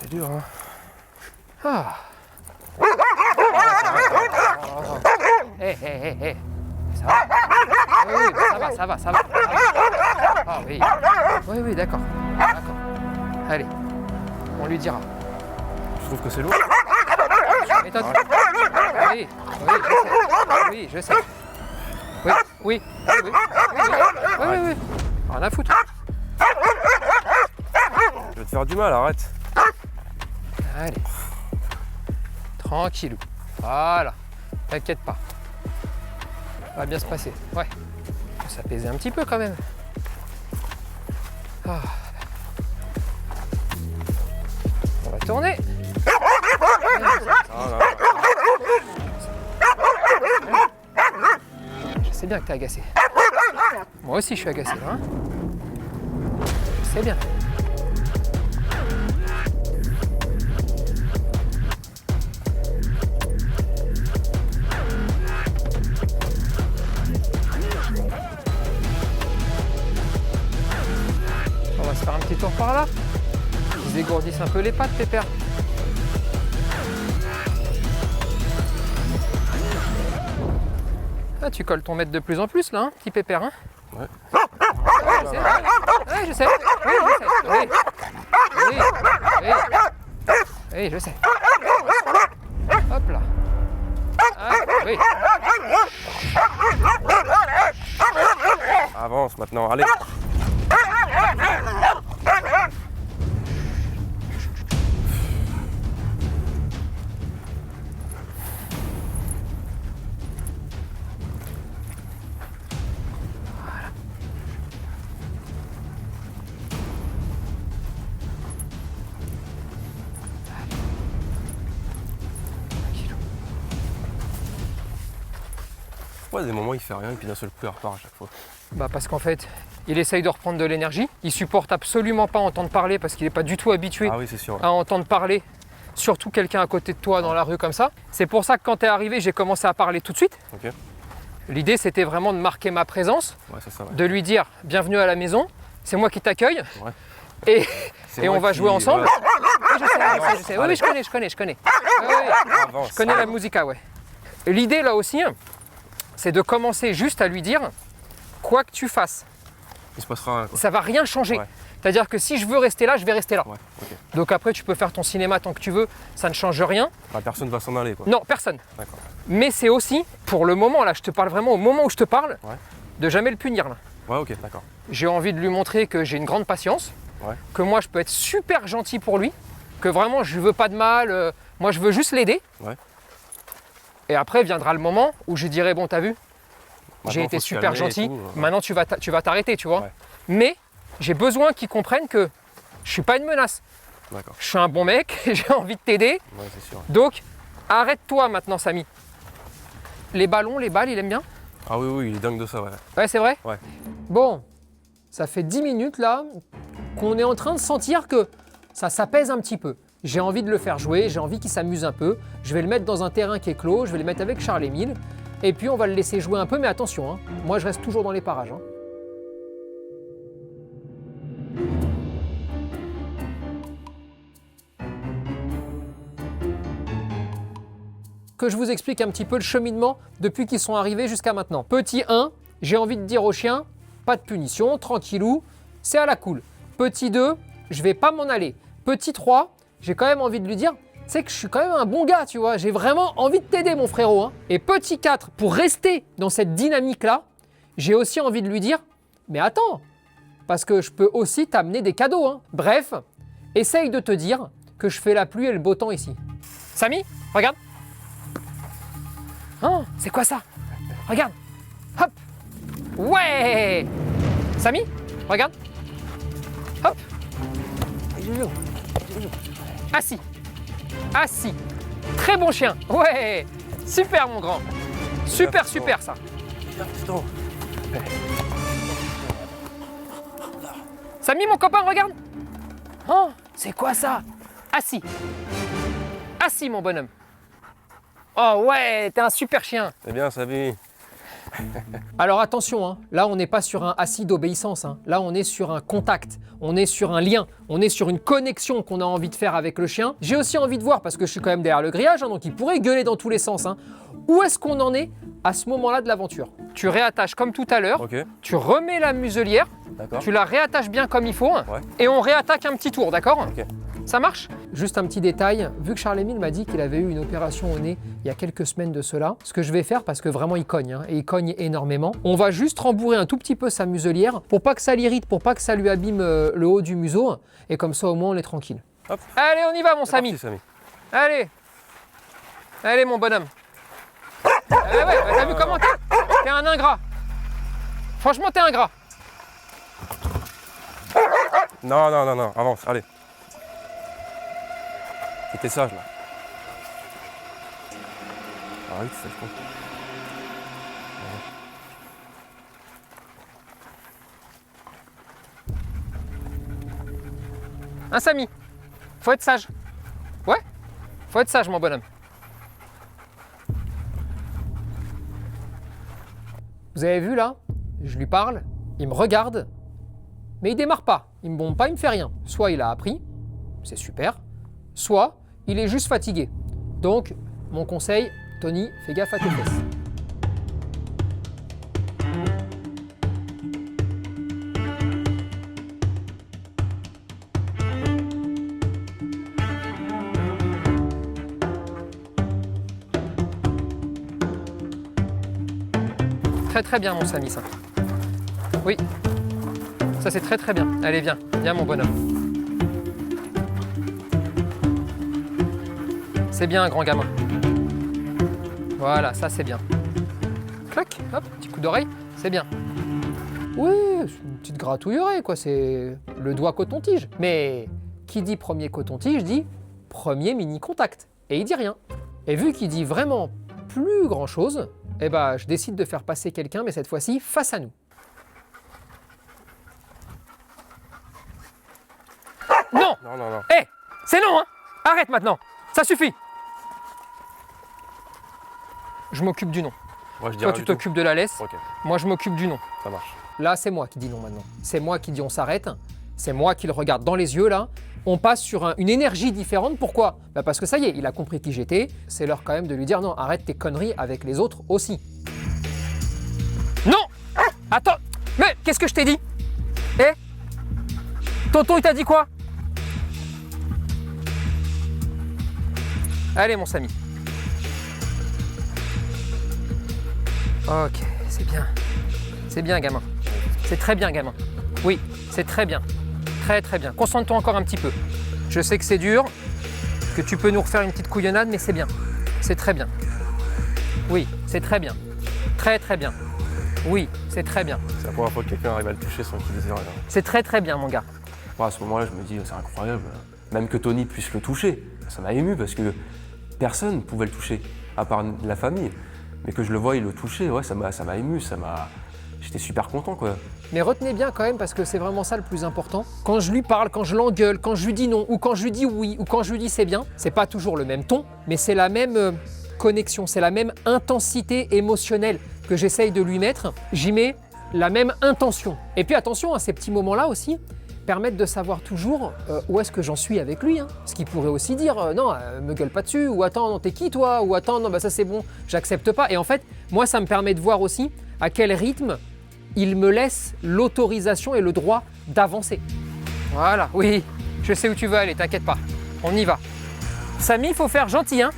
C'est dur, hein.
Ah. Hé. Ça va. Oui, ça va. Ah oui. Oui, d'accord. Allez, on lui dira.
Je trouve que c'est lourd.
Méthode. Oui, je sais. Oui. Rien à foutre.
Je vais te faire du mal, arrête.
Allez. Tranquillou. Voilà. T'inquiète pas. Ça va bien se passer. Ouais. Faut s'apaiser un petit peu quand même. Ah. On va tourner. Je sais bien que t'es agacé. Moi aussi je suis agacé là. Hein, je sais bien. On va se faire un petit tour par là. Ils dégourdissent un peu les pattes, pépère. Ah, tu colles ton maître de plus en plus là, hein, petit pépère. Hein.
Ouais.
Je sais. Oui, je sais. Hop là. Ah, oui.
Avance maintenant, allez. Pourquoi à des moments il fait rien et puis d'un seul coup il repart à chaque fois?
Bah parce qu'en fait, il essaye de reprendre de l'énergie. Il supporte absolument pas entendre parler parce qu'il n'est pas du tout habitué
Ah oui, c'est sûr.
à entendre parler. Surtout quelqu'un à côté de toi dans la rue comme ça. C'est pour ça que quand tu es arrivé, j'ai commencé à parler tout de suite.
Ok.
L'idée, c'était vraiment de marquer ma présence,
Ouais, c'est ça. Ouais.
de lui dire bienvenue à la maison, c'est moi qui t'accueille,
Ouais.
et,
C'est
et
moi
on va
qui-
jouer ensemble.
voilà.
Oui, je sais, je sais. Oui,
Allez.
je connais. Ouais, ouais.
Avance.
Je connais la musica, ouais. L'idée là aussi, c'est de commencer juste à lui dire quoi que tu fasses,
Il se passera rien, quoi.
ça va rien changer.
Ouais.
C'est-à-dire que si je veux rester là, je vais rester là.
Ouais, ok.
Donc après, tu peux faire ton cinéma tant que tu veux, ça ne change rien.
Bah, personne va s'en aller, quoi.
Non, personne.
D'accord.
Mais c'est aussi, pour le moment, là, je te parle vraiment au moment où je te parle,
Ouais.
de jamais le punir. Là.
Ouais, ok, d'accord.
J'ai envie de lui montrer que j'ai une grande patience,
Ouais.
que moi, je peux être super gentil pour lui, que vraiment, je ne veux pas de mal, moi, je veux juste l'aider.
Ouais.
Et après viendra le moment où je dirai, bon, t'as vu,
Maintenant,
j'ai été
faut se
super
calmer et
gentil,
tout, ouais.
maintenant tu vas t'arrêter, tu vois.
Ouais.
Mais j'ai besoin qu'il comprenne que je suis pas une menace.
D'accord.
Je suis un bon mec, j'ai envie de t'aider.
Ouais, c'est sûr.
Donc, arrête-toi maintenant, Samy. Les ballons, les balles, il aime bien?
Ah oui, oui, il est dingue de ça, ouais.
Ouais, c'est vrai?
Ouais.
Bon, ça fait 10 minutes là qu'on est en train de sentir que ça s'apaise un petit peu. J'ai envie de le faire jouer, j'ai envie qu'il s'amuse un peu. Je vais le mettre dans un terrain qui est clos, je vais le mettre avec Charles-Émile. Et puis on va le laisser jouer un peu, mais attention, hein, moi je reste toujours dans les parages. Hein. Que je vous explique un petit peu le cheminement depuis qu'ils sont arrivés jusqu'à maintenant. Petit 1, j'ai envie de dire au chien, pas de punition, tranquillou, c'est à la cool. Petit 2, je vais pas m'en aller. Petit 3, j'ai quand même envie de lui dire, tu sais que je suis quand même un bon gars, tu vois, j'ai vraiment envie de t'aider mon frérot. Hein. Et petit 4, pour rester dans cette dynamique-là, j'ai aussi envie de lui dire, mais attends, parce que je peux aussi t'amener des cadeaux. Hein. Bref, essaye de te dire que je fais la pluie et le beau temps ici. Samy, regarde. Oh, c'est quoi ça? Regarde. Hop. Ouais. Samy, regarde. Hop. Assis. Assis. Très bon chien. Ouais. Super mon grand. Super, super ça. Samy, mon copain, regarde. Oh, c'est quoi ça? Assis. Assis mon bonhomme. Oh ouais, t'es un super chien.
C'est bien, Samy.
Alors attention, hein, là on n'est pas sur un assis d'obéissance, hein. Là on est sur un contact, on est sur un lien, on est sur une connexion qu'on a envie de faire avec le chien. J'ai aussi envie de voir, parce que je suis quand même derrière le grillage, hein, donc il pourrait gueuler dans tous les sens, hein. Où est-ce qu'on en est à ce moment-là de l'aventure? Tu réattaches comme tout à l'heure,
Ok,
tu remets la muselière,
d'accord.
tu la réattaches bien comme il faut, hein,
Ouais.
et on réattaque un petit tour, d'accord?
Ok.
Ça marche? Juste un petit détail, vu que Charles-Émile m'a dit qu'il avait eu une opération au nez il y a quelques semaines de cela, ce que je vais faire, parce que vraiment il cogne, hein, et il cogne énormément, on va juste rembourrer un tout petit peu sa muselière pour pas que ça l'irrite, pour pas que ça lui abîme le haut du museau, et comme ça au moins on est tranquille.
Hop.
Allez, on y va mon
C'est
Samy.
parti, Samy.
Allez. Allez mon bonhomme. Ouais, ouais, t'as vu comment t'es? T'es un ingrat. Franchement, t'es ingrat.
Non, non, non, non, avance, allez. T'es sage là. Arrête, c'est con.
Hein, Samy? Faut être sage. Ouais? Faut être sage, mon bonhomme. Vous avez vu là? Je lui parle, il me regarde, mais il démarre pas. Il me bombe pas, il me fait rien. Soit il a appris, c'est super, soit il est juste fatigué. Donc, mon conseil, Tony, fais gaffe à tes fesses. Très très bien mon Samy ça. Oui. Ça c'est très très bien. Allez viens, viens mon bonhomme. C'est bien un grand gamin. Voilà, ça c'est bien. Clac, hop, petit coup d'oreille, c'est bien. Oui, c'est une petite gratouillerie quoi, c'est le doigt coton-tige. Mais qui dit premier coton-tige dit premier mini contact. Et il dit rien. Et vu qu'il dit vraiment plus grand chose, eh ben, je décide de faire passer quelqu'un, mais cette fois-ci face à nous. Non!
Non, non, non.
Hé! C'est non, hein! Arrête maintenant! Ça suffit! Je m'occupe du nom.
Moi, je dis
Toi,
rien
tu
du tout.
t'occupes de la laisse.
Ok,
Moi, je m'occupe du non.
ça marche.
Là, c'est moi qui dis non maintenant. C'est moi qui dis on s'arrête. C'est moi qui le regarde dans les yeux là. On passe sur une énergie différente. Pourquoi? Bah parce que ça y est, il a compris qui j'étais. C'est l'heure quand même de lui dire non, arrête tes conneries avec les autres aussi. Non! Attends! Mais qu'est-ce que je t'ai dit? Eh? Tonton, il t'a dit quoi? Allez, mon Samy. Ok, c'est bien. C'est bien, gamin. C'est très bien, gamin. Oui, c'est très bien. Très, très bien. Concentre-toi encore un petit peu. Je sais que c'est dur, que tu peux nous refaire une petite couillonnade, mais c'est bien. C'est très bien. Oui, c'est très bien. Très, très bien. Oui, c'est très bien.
C'est la première fois que quelqu'un arrive à le toucher sans qu'il dise rien.
C'est très, très bien, mon gars.
Moi, à ce moment-là, je me dis, c'est incroyable. Même que Tony puisse le toucher. Ça m'a ému parce que personne ne pouvait le toucher, à part la famille. Mais que je le voie le toucher, ouais, ça m'a ému, J'étais super content, quoi.
Mais retenez bien quand même, parce que c'est vraiment ça le plus important. Quand je lui parle, quand je l'engueule, quand je lui dis non, ou quand je lui dis oui, ou quand je lui dis c'est bien, c'est pas toujours le même ton, mais c'est la même connexion, c'est la même intensité émotionnelle que j'essaye de lui mettre. J'y mets la même intention. Et puis attention, à ces petits moments-là aussi, permettent de savoir toujours où est-ce que j'en suis avec lui. Hein. Ce qui pourrait aussi dire non, me gueule pas dessus, ou attends, non, t'es qui toi, ou attends, non, bah ça c'est bon, j'accepte pas. Et en fait, moi, ça me permet de voir aussi à quel rythme il me laisse l'autorisation et le droit d'avancer. Voilà, oui, je sais où tu veux aller, t'inquiète pas. On y va. Samy, il faut faire gentil, hein.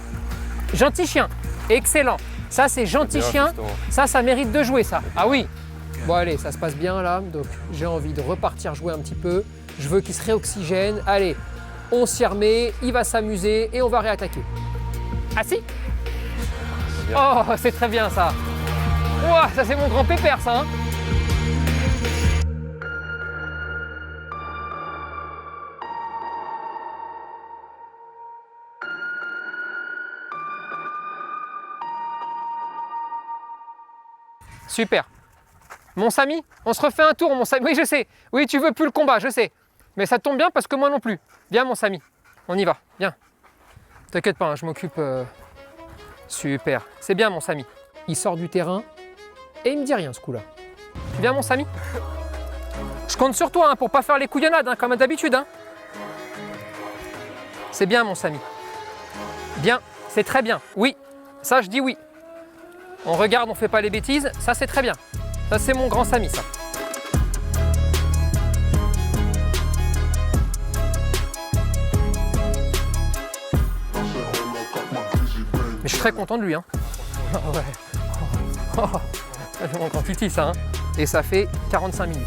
Gentil chien, excellent. Ça, c'est gentil
bien,
chien.
justement.
Ça mérite de jouer, ça. Ah oui. Bon, allez, ça se passe bien là. Donc, j'ai envie de repartir jouer un petit peu. Je veux qu'il se réoxygène. Allez, on s'y remet, il va s'amuser et on va réattaquer. Ah si? Oh, c'est très bien ça. Ouah, ça c'est mon grand pépère, ça. Hein. Super. Mon Samy, on se refait un tour, mon Samy. Oui, je sais. Oui, tu veux plus le combat, je sais. Mais ça tombe bien parce que moi non plus. Viens, mon Samy. On y va. Viens. T'inquiète pas, hein, je m'occupe. Super. C'est bien, mon Samy. Il sort du terrain et il me dit rien, ce coup-là. Viens, mon Samy. Je compte sur toi hein, pour pas faire les couillonnades, hein, comme d'habitude. Hein. C'est bien, mon Samy. Bien. C'est très bien. Oui. Ça, je dis oui. On regarde, on fait pas les bêtises. Ça, c'est très bien. Ça, c'est mon grand Samy, ça. Mais je suis très content de lui. Hein. Oh, ouais. Oh, c'est mon grand petit, ça. Hein. Et ça fait 45 minutes.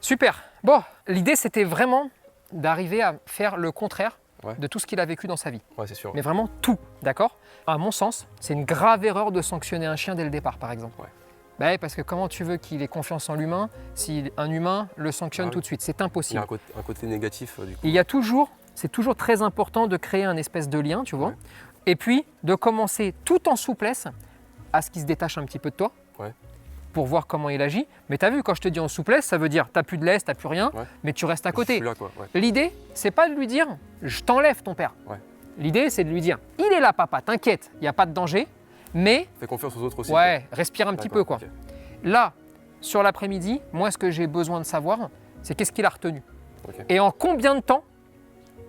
Super. Bon, l'idée, c'était vraiment d'arriver à faire le contraire de tout ce qu'il a vécu dans sa vie.
Ouais, c'est sûr.
Mais vraiment tout, d'accord? À mon sens, c'est une grave erreur de sanctionner un chien dès le départ, par exemple.
Ouais.
Bah, parce que comment tu veux qu'il ait confiance en l'humain si un humain le sanctionne tout de suite? C'est
Il y
impossible.
a un côté négatif, du coup.
Il y a toujours, c'est toujours très important de créer un espèce de lien, tu vois,
Ouais.
et puis de commencer tout en souplesse à ce qu'il se détache un petit peu de toi.
Ouais.
Pour voir comment il agit. Mais tu as vu, quand je te dis en souplesse, ça veut dire t'as plus de laisse, t'as plus rien,
Ouais.
mais tu restes à
Je
côté.
suis là, quoi. Ouais.
L'idée, c'est pas de lui dire je t'enlève ton père.
Ouais.
L'idée, c'est de lui dire il est là, papa, t'inquiète, il n'y a pas de danger, mais
Fais confiance aux autres aussi.
ouais, respire un petit peu quoi.
Ok.
Là, sur l'après-midi, moi, ce que j'ai besoin de savoir, c'est qu'est-ce qu'il a retenu.
Ok.
Et en combien de temps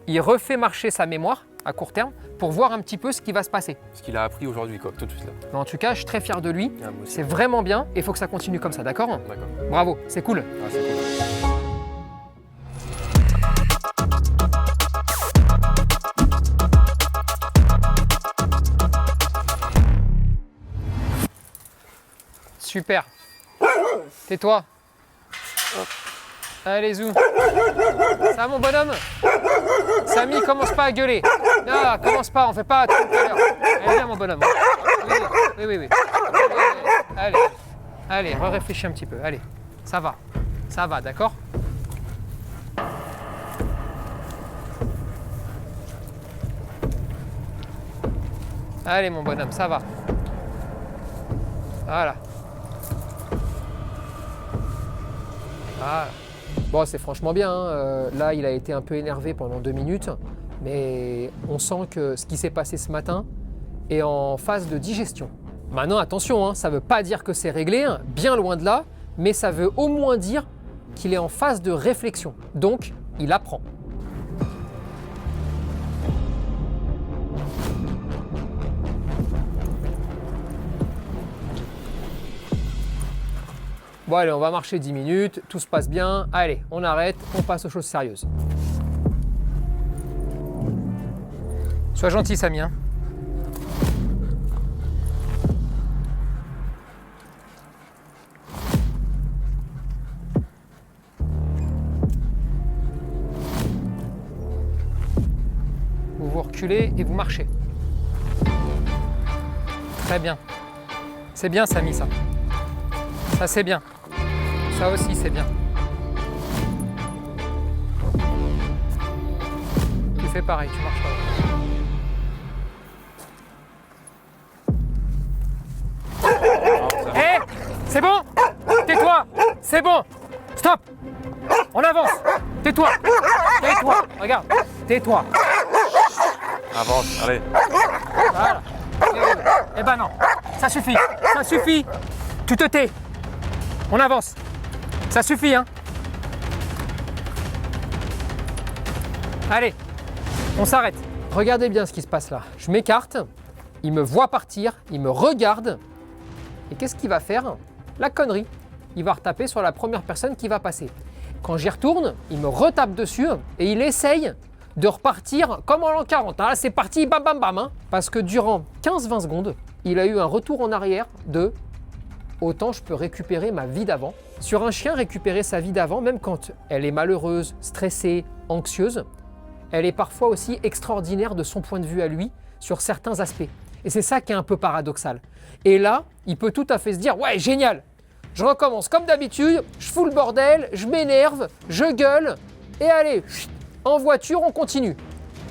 il refait marcher sa mémoire à court terme pour voir un petit peu ce qui va se passer.
Ce qu'il a appris aujourd'hui, quoi, tout de suite là.
Mais en tout cas, je suis très fier de lui.
Ah, moi aussi.
C'est vraiment bien et il faut que ça continue comme ça, d'accord?
D'accord.
Bravo, c'est cool.
Ah, c'est cool.
Super. Tais-toi. Allez, zou. Ça va, mon bonhomme? Samy, commence pas à gueuler. Non, commence pas, on fait pas tout à l'heure. Allez, viens, mon bonhomme. Oui. Allez, réfléchis un petit peu. Allez, ça va, d'accord? Allez, mon bonhomme, ça va. Voilà. Bon, c'est franchement bien. Hein. Là, il a été un peu énervé pendant 2 minutes. mais on sent que ce qui s'est passé ce matin est en phase de digestion. Maintenant, attention, hein, ça ne veut pas dire que c'est réglé, hein, bien loin de là, mais ça veut au moins dire qu'il est en phase de réflexion. Donc, il apprend. Bon allez, on va marcher 10 minutes, tout se passe bien. Allez, on arrête, on passe aux choses sérieuses. Sois gentil, Samy. Hein. Vous vous reculez et vous marchez. Très bien. C'est bien, Samy, ça. Ça, c'est bien. Ça aussi, c'est bien. Tu fais pareil, tu marches pas. Hé, c'est bon? Tais-toi. C'est bon. Stop. On avance. Tais-toi. Tais-toi. Regarde. Tais-toi.
Avance, allez.
Voilà. Eh ben non. Ça suffit. Ça suffit. Tu te tais. On avance. Ça suffit, hein? Allez, on s'arrête. Regardez bien ce qui se passe là. Je m'écarte, il me voit partir, il me regarde. Et qu'est-ce qu'il va faire? La connerie. Il va retaper sur la première personne qui va passer. Quand j'y retourne, il me retape dessus et il essaye de repartir comme en l'an 40. Là, c'est parti, bam bam bam. Hein, parce que durant 15-20 secondes, il a eu un retour en arrière de autant je peux récupérer ma vie d'avant. Sur un chien, récupérer sa vie d'avant, même quand elle est malheureuse, stressée, anxieuse, elle est parfois aussi extraordinaire de son point de vue à lui sur certains aspects. Et c'est ça qui est un peu paradoxal. Et là, il peut tout à fait se dire « Ouais, génial, je recommence comme d'habitude, je fous le bordel, je m'énerve, je gueule, et allez, en voiture, on continue. »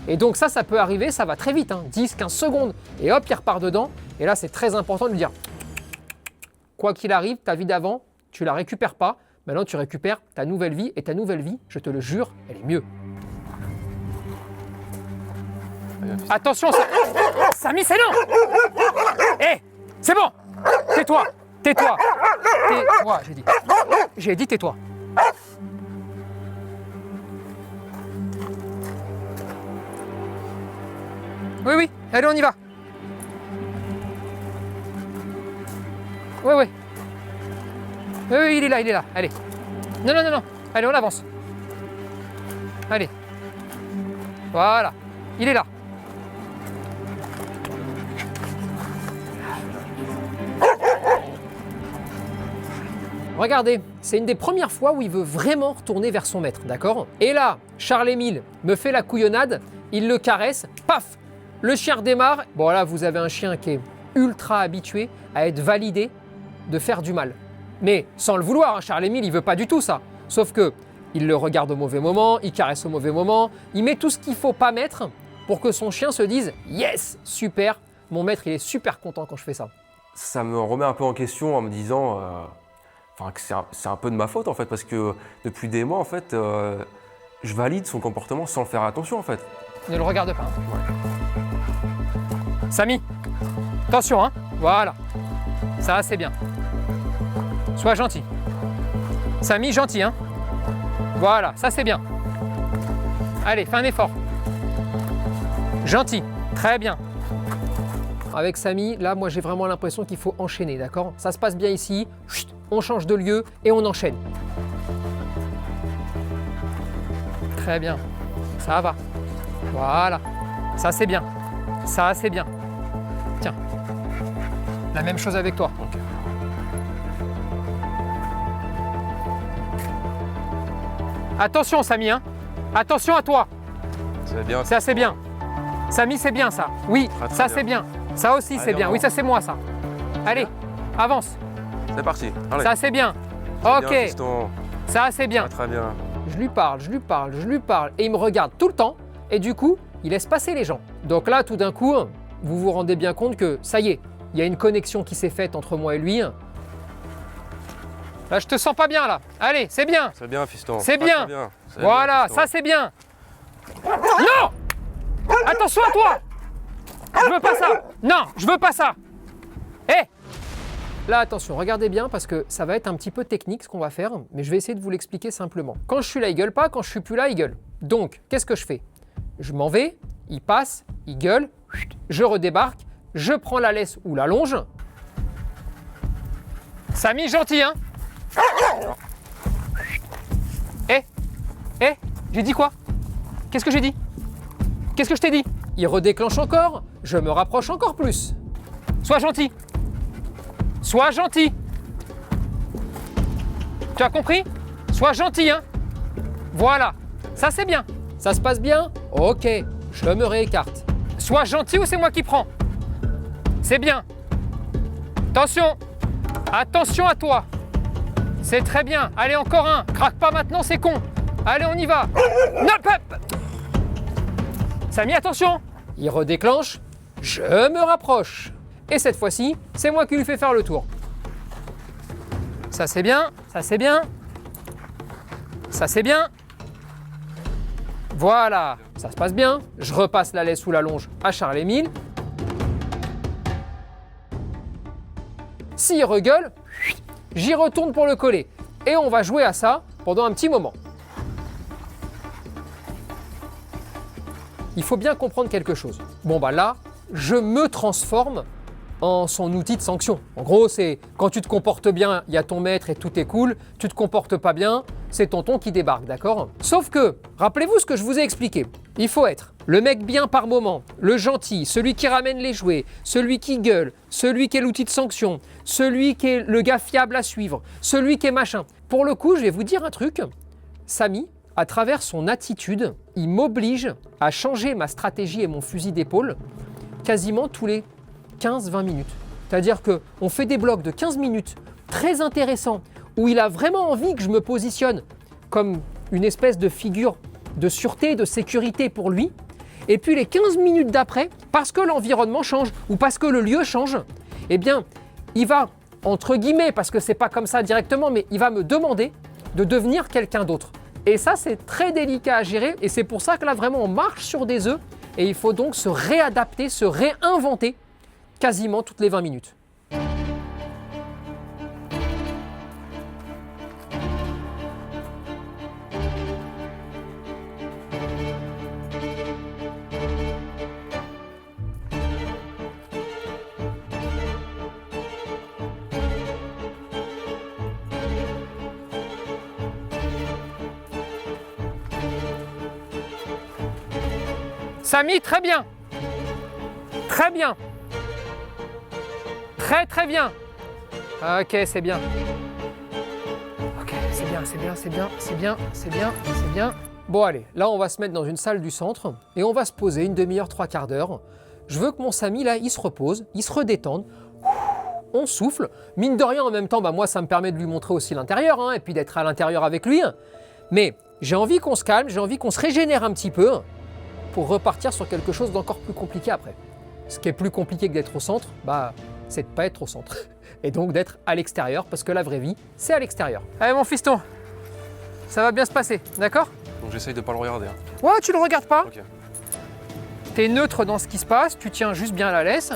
Et donc ça peut arriver, ça va très vite, hein, 10-15 secondes, et hop, il repart dedans. Et là, c'est très important de lui dire « Quoi qu'il arrive, ta vie d'avant, tu la récupères pas. Maintenant, tu récupères ta nouvelle vie. Et ta nouvelle vie, je te le jure, elle est mieux. » Attention, Samy, c'est non. Hé, c'est bon. Tais-toi. Tais-toi. Tais-toi, j'ai dit. J'ai dit tais-toi. Oui, oui. Allez, on y va. Oui, oui. Oui, oui, il est là, allez. Non, non, non, non. Allez, on avance. Allez. Voilà. Il est là. Regardez, c'est une des premières fois où il veut vraiment retourner vers son maître, d'accord? Et là, Charles-Émile me fait la couillonnade, il le caresse, paf, le chien redémarre. Bon là, vous avez un chien qui est ultra habitué à être validé de faire du mal. Mais sans le vouloir, hein, Charles-Émile, il veut pas du tout ça. Sauf que il le regarde au mauvais moment, il caresse au mauvais moment, il met tout ce qu'il faut pas mettre pour que son chien se dise « Yes, super, mon maître, il est super content quand je fais ça. »
Ça me remet un peu en question en me disant que c'est un peu de ma faute en fait, parce que depuis des mois en fait, je valide son comportement sans faire attention en fait.
Ne le regarde pas. Samy, attention, hein. Voilà. Ça, c'est bien. Sois gentil. Samy, gentil, hein. Voilà, ça c'est bien. Allez, fais un effort. Gentil, très bien. Avec Samy, là, moi j'ai vraiment l'impression qu'il faut enchaîner, d'accord? Ça se passe bien ici, chut, on change de lieu et on enchaîne. Très bien, ça va. Voilà, ça c'est bien. Ça c'est bien. Tiens, la même chose avec toi.
Okay.
Attention Samy, hein. Attention à toi.
C'est bien.
Ça c'est bien. Samy, c'est bien ça. Oui,
très
ça
bien.
c'est bien. Ça aussi c'est bien. Oui, ça c'est moi ça. Allez, avance.
C'est parti. Allez.
Ça c'est bien.
C'est
Ok.
bien, fiston.
Ça c'est bien.
Très bien.
Je lui parle, je lui parle, je lui parle. Et il me regarde tout le temps. Et du coup, il laisse passer les gens. Donc là, tout d'un coup, vous vous rendez bien compte que ça y est, il y a une connexion qui s'est faite entre moi et lui. Là, je te sens pas bien là. Allez, c'est bien.
C'est bien, fiston.
C'est
Très,
bien.
très bien. C'est
Voilà,
bien, fiston.
ça c'est bien. Non! Attention à toi! Je veux pas ça! Non, je veux pas ça! Hé! Là, attention, regardez bien parce que ça va être un petit peu technique ce qu'on va faire, mais je vais essayer de vous l'expliquer simplement. Quand je suis là, il gueule pas, quand je suis plus là, il gueule. Donc, qu'est-ce que je fais? Je m'en vais, il passe, il gueule, je redébarque, je prends la laisse ou la longe. Samy, gentil, hein? J'ai dit quoi? Qu'est-ce que j'ai dit? Qu'est-ce que je t'ai dit? Il redéclenche encore, je me rapproche encore plus. Sois gentil. Sois gentil. Tu as compris? Sois gentil, hein? Voilà, ça c'est bien. Ça se passe bien? Ok, je me réécarte. Sois gentil ou c'est moi qui prends? C'est bien. Attention. Attention à toi. C'est très bien. Allez, encore un. Craque pas maintenant, c'est con. Allez, on y va. Non, Samy, attention. Il redéclenche. Je me rapproche. Et cette fois-ci, c'est moi qui lui fais faire le tour. Ça, c'est bien. Ça, c'est bien. Ça, c'est bien. Voilà. Ça se passe bien. Je repasse la laisse ou la longe à Charles-Émile. S'il regueule, j'y retourne pour le coller. Et on va jouer à ça pendant un petit moment. Il faut bien comprendre quelque chose. Bon bah là, je me transforme en son outil de sanction. En gros, c'est quand tu te comportes bien, il y a ton maître et tout est cool. Tu te comportes pas bien, c'est tonton qui débarque, d'accord? Sauf que, rappelez-vous ce que je vous ai expliqué. Il faut être le mec bien par moment, le gentil, celui qui ramène les jouets, celui qui gueule, celui qui est l'outil de sanction, celui qui est le gars fiable à suivre, celui qui est machin. Pour le coup, je vais vous dire un truc. Samy, à travers son attitude, il m'oblige à changer ma stratégie et mon fusil d'épaule quasiment tous les 15-20 minutes. C'est-à-dire qu'on fait des blocs de 15 minutes très intéressants où il a vraiment envie que je me positionne comme une espèce de figure de sûreté, de sécurité pour lui. Et puis les 15 minutes d'après, parce que l'environnement change ou parce que le lieu change, eh bien, il va, entre guillemets, parce que c'est pas comme ça directement, mais il va me demander de devenir quelqu'un d'autre. Et ça, c'est très délicat à gérer et c'est pour ça que là, vraiment, on marche sur des œufs et il faut donc se réadapter, se réinventer quasiment toutes les 20 minutes. Samy, très bien. Très bien. Très très bien. Ok, c'est bien. Ok, c'est bien, c'est bien, c'est bien, c'est bien, c'est bien, c'est bien. Bon allez, là on va se mettre dans une salle du centre et on va se poser une demi-heure, 3/4 d'heure. Je veux que mon Samy là, il se repose, il se redétende. On souffle. Mine de rien, en même temps, bah moi ça me permet de lui montrer aussi l'intérieur hein, et puis d'être à l'intérieur avec lui. Mais j'ai envie qu'on se calme, j'ai envie qu'on se régénère un petit peu pour repartir sur quelque chose d'encore plus compliqué après. Ce qui est plus compliqué que d'être au centre, bah, c'est de ne pas être au centre. Et donc d'être à l'extérieur, parce que la vraie vie, c'est à l'extérieur. Allez mon fiston, ça va bien se passer, d'accord?
Donc j'essaye de pas le regarder. Hein.
Ouais, tu le regardes pas.
Ok.
T'es neutre dans ce qui se passe, tu tiens juste bien la laisse.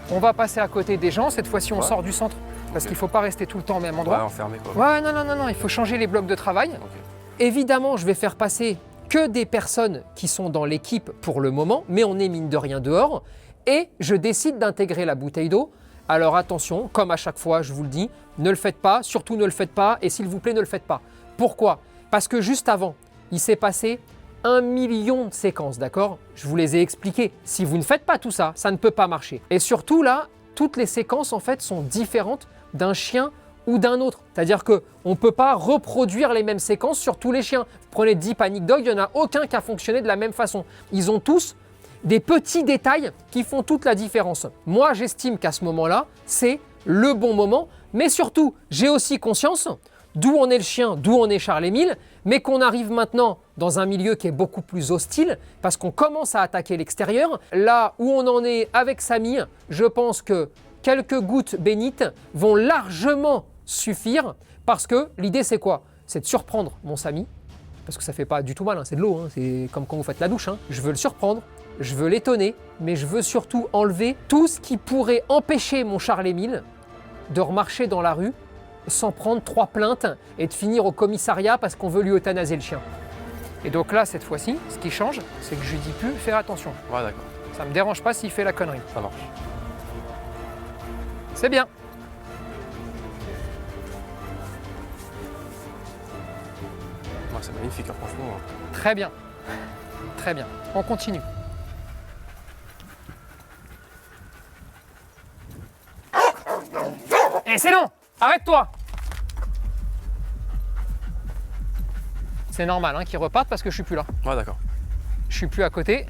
On va passer à côté des gens, cette fois-ci on sort du centre, parce qu'il ne faut pas rester tout le temps au même endroit.
Ouais, enfermé quoi.
Ouais, non, il faut changer les blocs de travail.
Ok.
Évidemment, je vais faire passer que des personnes qui sont dans l'équipe pour le moment, mais on est mine de rien dehors, et je décide d'intégrer la bouteille d'eau. Alors attention, comme à chaque fois, je vous le dis, ne le faites pas, surtout ne le faites pas, et s'il vous plaît, ne le faites pas. Pourquoi? Parce que juste avant, il s'est passé 1 million de séquences, d'accord? Je vous les ai expliquées. Si vous ne faites pas tout ça, ça ne peut pas marcher. Et surtout là, toutes les séquences en fait sont différentes d'un chien ou d'un autre. C'est-à-dire qu'on ne peut pas reproduire les mêmes séquences sur tous les chiens. Vous prenez 10 Panic Dog, il n'y en a aucun qui a fonctionné de la même façon. Ils ont tous des petits détails qui font toute la différence. Moi, j'estime qu'à ce moment-là, c'est le bon moment, mais surtout, j'ai aussi conscience d'où on est le chien, d'où on est Charles-Émile, mais qu'on arrive maintenant dans un milieu qui est beaucoup plus hostile parce qu'on commence à attaquer l'extérieur. Là où on en est avec Samy, je pense que quelques gouttes bénites vont largement suffire parce que l'idée c'est quoi? C'est de surprendre mon Samy parce que ça fait pas du tout mal, hein, c'est de l'eau, hein, c'est comme quand vous faites la douche. Hein. Je veux le surprendre, je veux l'étonner, mais je veux surtout enlever tout ce qui pourrait empêcher mon Charles-Émile de remarcher dans la rue sans prendre 3 plaintes et de finir au commissariat parce qu'on veut lui euthanasier le chien. Et donc là, cette fois-ci, ce qui change, c'est que je lui dis plus faire attention.
Ouais, d'accord.
Ça me dérange pas s'il fait la connerie.
Ça marche.
C'est bien.
Ouais, c'est magnifique, hein, franchement.
Très bien. Très bien. On continue. Eh, c'est long! Arrête-toi! C'est normal hein, qu'il reparte parce que je suis plus là.
Ouais, d'accord.
Je suis plus à côté.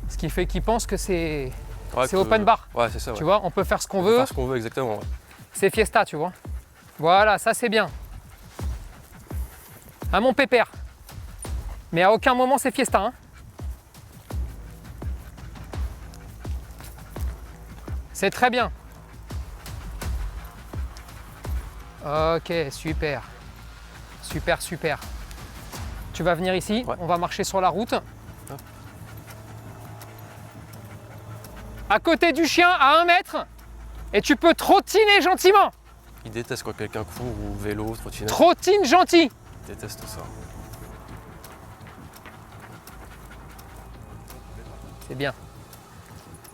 Ce qui fait qu'il pense que c'est
Ouais,
open bar.
Ouais, c'est ça. Ouais.
Tu vois, on peut faire ce qu'on
On peut
veut.
faire ce qu'on veut, exactement. Ouais.
C'est fiesta, tu vois. Voilà, ça c'est bien. À mon pépère. Mais à aucun moment c'est fiesta. Hein. C'est très bien. Ok, super. Super, super. Tu vas venir ici,
Ouais.
on va marcher sur la route. À côté du chien, à 1 mètre, et tu peux trottiner gentiment.
Il déteste quand quelqu'un court ou vélo, trottinette.
Trottine gentil.
Il déteste ça.
C'est bien.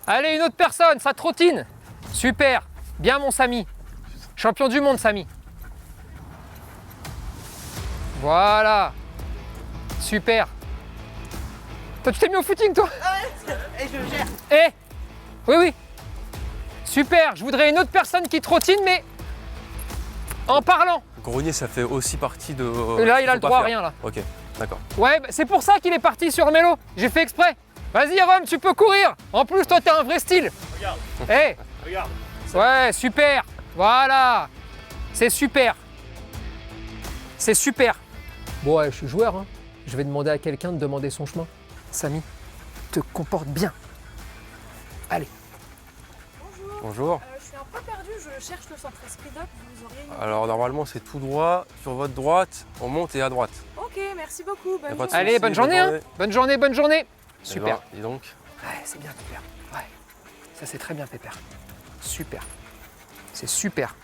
Allez, une autre personne, ça trottine. Super. Bien mon Samy. Champion du monde, Samy. Voilà. Super. Toi, tu t'es mis au footing, toi?
Et je gère.
Eh. Oui, oui. Super. Je voudrais une autre personne qui trottine, mais en parlant.
Grenier, ça fait aussi partie de.
Là, il a
faut
le
pas
droit à
faire.
rien, là.
Ok, d'accord.
Ouais, bah, c'est pour ça qu'il est parti sur le mélo. J'ai fait exprès. Vas-y, Rome, tu peux courir. En plus, toi, t'as un vrai style.
Regarde.
Eh.
Regarde.
Ouais, super. Voilà. C'est super. C'est super. Bon, ouais, je suis joueur. Hein. Je vais demander à quelqu'un de demander son chemin. Samy, te comporte bien. Allez.
Bonjour.
Je suis un peu perdue, je cherche le centre Esprit Doc, vous auriez une...
Alors, normalement, c'est tout droit. Sur votre droite, on monte et à droite.
Ok, merci beaucoup, bonne
Y a pas de
journée.
Allez,
soucis,
bonne journée. Hein. Bonne journée, bonne journée. Super.
Et donc,
Ouais, c'est bien, Pépère. Ouais. Ça, c'est très bien, Pépère. Super. C'est super.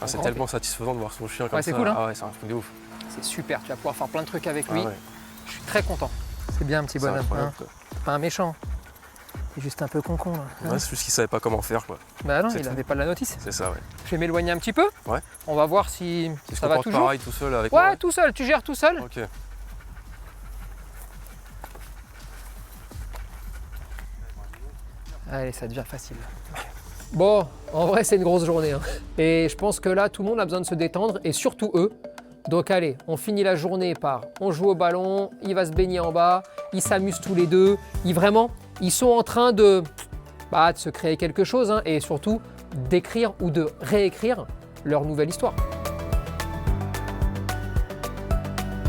c'est
grand
tellement satisfaisant de voir son chien comme
Ouais,
ça.
c'est cool, hein.
Ah ouais, c'est un truc de ouf.
C'est super. Tu vas pouvoir faire plein de trucs avec
Ah
lui.
ouais.
Je suis très content. C'est bien, petit
C'est
bonhomme.
incroyable,
Hein.
quoi.
C'est pas un méchant. C'est juste un peu con-con, là. Hein.
Ouais, c'est juste qu'il savait pas comment faire, quoi.
Bah non,
C'est
il
tout.
n'avait pas de la notice.
C'est ça, ouais.
Je vais m'éloigner un petit peu.
Ouais.
On va voir si
Si je
ça va
comporte
toujours.
pareil tout seul avec
Ouais,
moi.
tout seul. Tu gères tout seul.
Ok.
Allez, ça devient facile. Bon, en vrai, c'est une grosse journée. Hein. Et je pense que là, tout le monde a besoin de se détendre, et surtout eux. Donc allez, on finit la journée par on joue au ballon, il va se baigner en bas, ils s'amusent tous les deux. Ils sont en train de se créer quelque chose, hein, et surtout d'écrire ou de réécrire leur nouvelle histoire.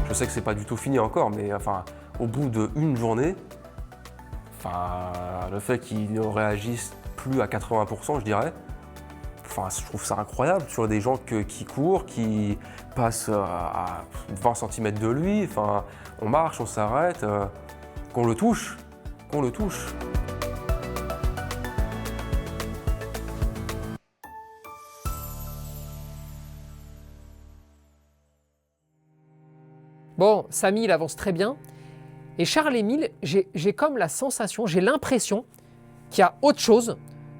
Je sais que c'est pas du tout fini encore, mais enfin, au bout d'une journée, le fait qu'ils ne réagissent plus à 80%, je dirais, je trouve ça incroyable. Tu vois des gens qui courent, qui passent à 20 cm de lui, on marche, on s'arrête, qu'on le touche.
Bon, Samy, il avance très bien. Et Charles-Émile, j'ai comme la sensation, j'ai l'impression qu'il y a autre chose,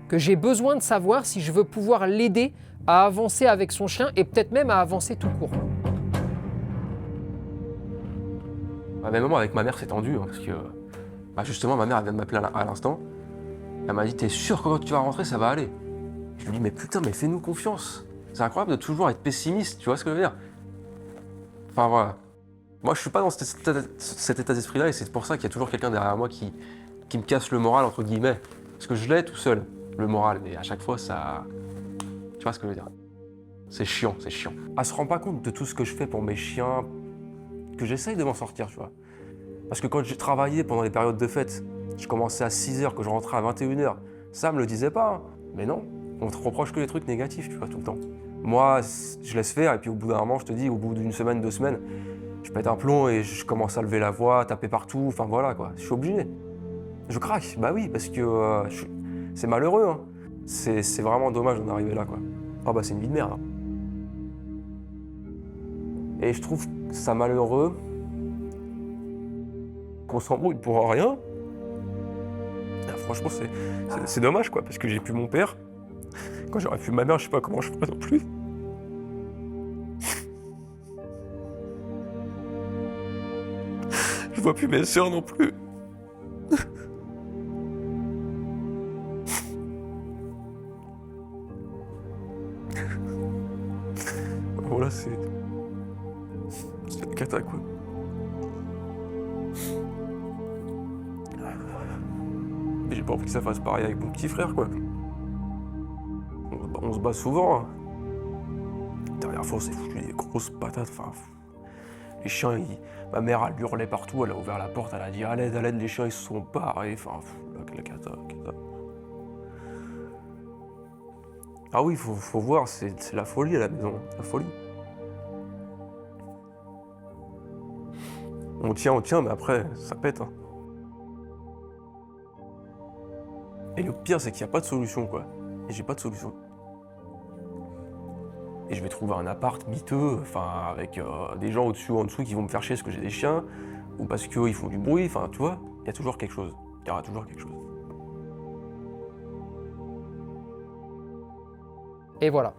que j'ai besoin de savoir si je veux pouvoir l'aider à avancer avec son chien et peut-être même à avancer tout court.
Même avec ma mère, c'est tendu, hein, parce que justement, ma mère elle vient de m'appeler à l'instant. Elle m'a dit, t'es sûr que quand tu vas rentrer, ça va aller? Je lui dis, mais putain, mais fais-nous confiance. C'est incroyable de toujours être pessimiste, tu vois ce que je veux dire? Enfin voilà. Moi, je suis pas dans cet état d'esprit-là, et c'est pour ça qu'il y a toujours quelqu'un derrière moi qui me casse le moral, entre guillemets. Parce que je l'ai tout seul, le moral, mais à chaque fois, ça... Tu vois ce que je veux dire? C'est chiant, c'est chiant. Elle se rend pas compte de tout ce que je fais pour mes chiens, que j'essaye de m'en sortir, tu vois. Parce que quand j'ai travaillé pendant les périodes de fête, je commençais à 6h, que je rentrais à 21h, ça me le disait pas, hein. Mais non, on te reproche que les trucs négatifs, tu vois, tout le temps. Moi, je laisse faire, et puis au bout d'un moment, je te dis, au bout d'une semaine, 2 semaines, Je pète un plomb et je commence à lever la voix, à taper partout, enfin voilà quoi, je suis obligé. Je craque, bah oui, parce que c'est malheureux, hein. C'est vraiment dommage d'en arriver là quoi. Ah bah c'est une vie de merde. Hein. Et je trouve ça malheureux qu'on s'embrouille pour rien. Ah, franchement c'est dommage quoi, parce que j'ai plus mon père. Quand j'aurais plus ma mère, je sais pas comment je ferais non plus. Je vois plus mes sœurs non plus. Voilà, c'est la cata quoi. Mais j'ai pas envie que ça fasse pareil avec mon petit frère quoi. On se bat souvent. Hein. La dernière fois, on s'est foutu des grosses patates. Enfin, les chiens, ma mère, elle hurlait partout. Elle a ouvert la porte, elle a dit à l'aide, les chiens, ils se sont barrés. Enfin, la cata. Ah oui, faut voir, c'est la folie à la maison, la folie. On tient, mais après, ça pète. Hein. Et le pire, c'est qu'il n'y a pas de solution, quoi. Et j'ai pas de solution. Et je vais trouver un appart miteux, enfin, avec des gens au-dessus ou en dessous qui vont me faire chier parce que j'ai des chiens, ou parce qu'ils font du bruit, enfin, tu vois, il y a toujours quelque chose. Il y aura toujours quelque chose.
Et voilà.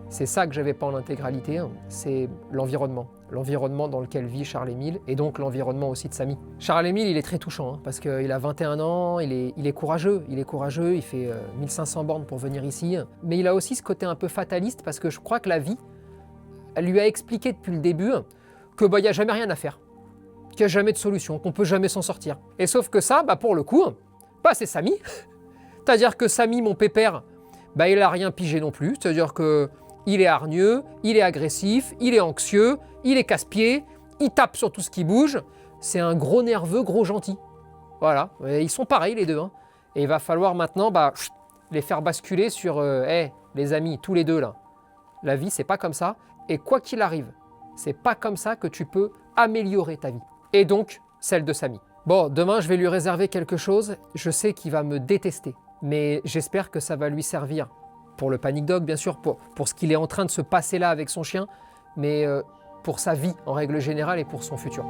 C'est ça que j'avais pas en intégralité, hein. C'est l'environnement. L'environnement dans lequel vit Charles-Émile, et donc l'environnement aussi de Samy. Charles-Émile, il est très touchant, hein, parce qu'il a 21 ans, il est courageux, il fait 1500 bornes pour venir ici, mais il a aussi ce côté un peu fataliste, parce que je crois que la vie, elle lui a expliqué depuis le début que il n'y a jamais rien à faire, qu'il n'y a jamais de solution, qu'on peut jamais s'en sortir. Et sauf que ça, pour le coup, c'est Samy. C'est-à-dire que Samy, mon pépère, il a rien pigé non plus, c'est-à-dire que il est hargneux, il est agressif, il est anxieux, il est casse-pied, il tape sur tout ce qui bouge. C'est un gros nerveux, gros gentil. Voilà, et ils sont pareils les deux. Hein. Et il va falloir maintenant les faire basculer sur les amis, tous les deux là. La vie, c'est pas comme ça. Et quoi qu'il arrive, c'est pas comme ça que tu peux améliorer ta vie. Et donc, celle de Samy. Bon, demain, je vais lui réserver quelque chose. Je sais qu'il va me détester. Mais j'espère que ça va lui servir. Pour le Panic Dog, bien sûr, pour ce qu'il est en train de se passer là avec son chien, mais pour sa vie en règle générale et pour son futur.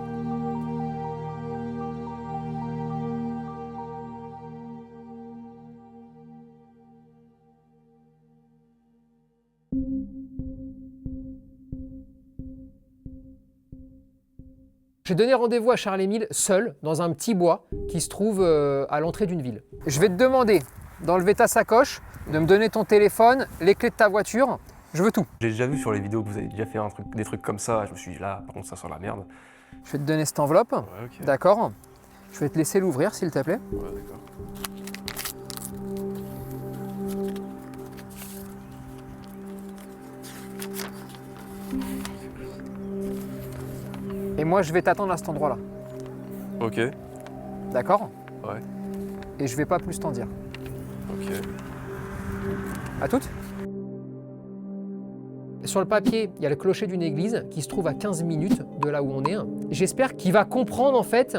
J'ai donné rendez-vous à Charles-Émile seul, dans un petit bois qui se trouve à l'entrée d'une ville. Je vais te demander d'enlever ta sacoche, de me donner ton téléphone, les clés de ta voiture, je veux tout.
J'ai déjà vu sur les vidéos que vous avez déjà fait des trucs comme ça, je me suis dit là, par contre ça sent la merde.
Je vais te donner cette enveloppe,
Ouais, okay.
D'accord. Je vais te laisser l'ouvrir s'il te plaît.
Ouais, d'accord.
Et moi je vais t'attendre à cet endroit-là.
Ok.
D'accord?
Ouais.
Et je vais pas plus t'en dire.
Ok.
À toutes. Sur le papier, il y a le clocher d'une église qui se trouve à 15 minutes de là où on est. J'espère qu'il va comprendre en fait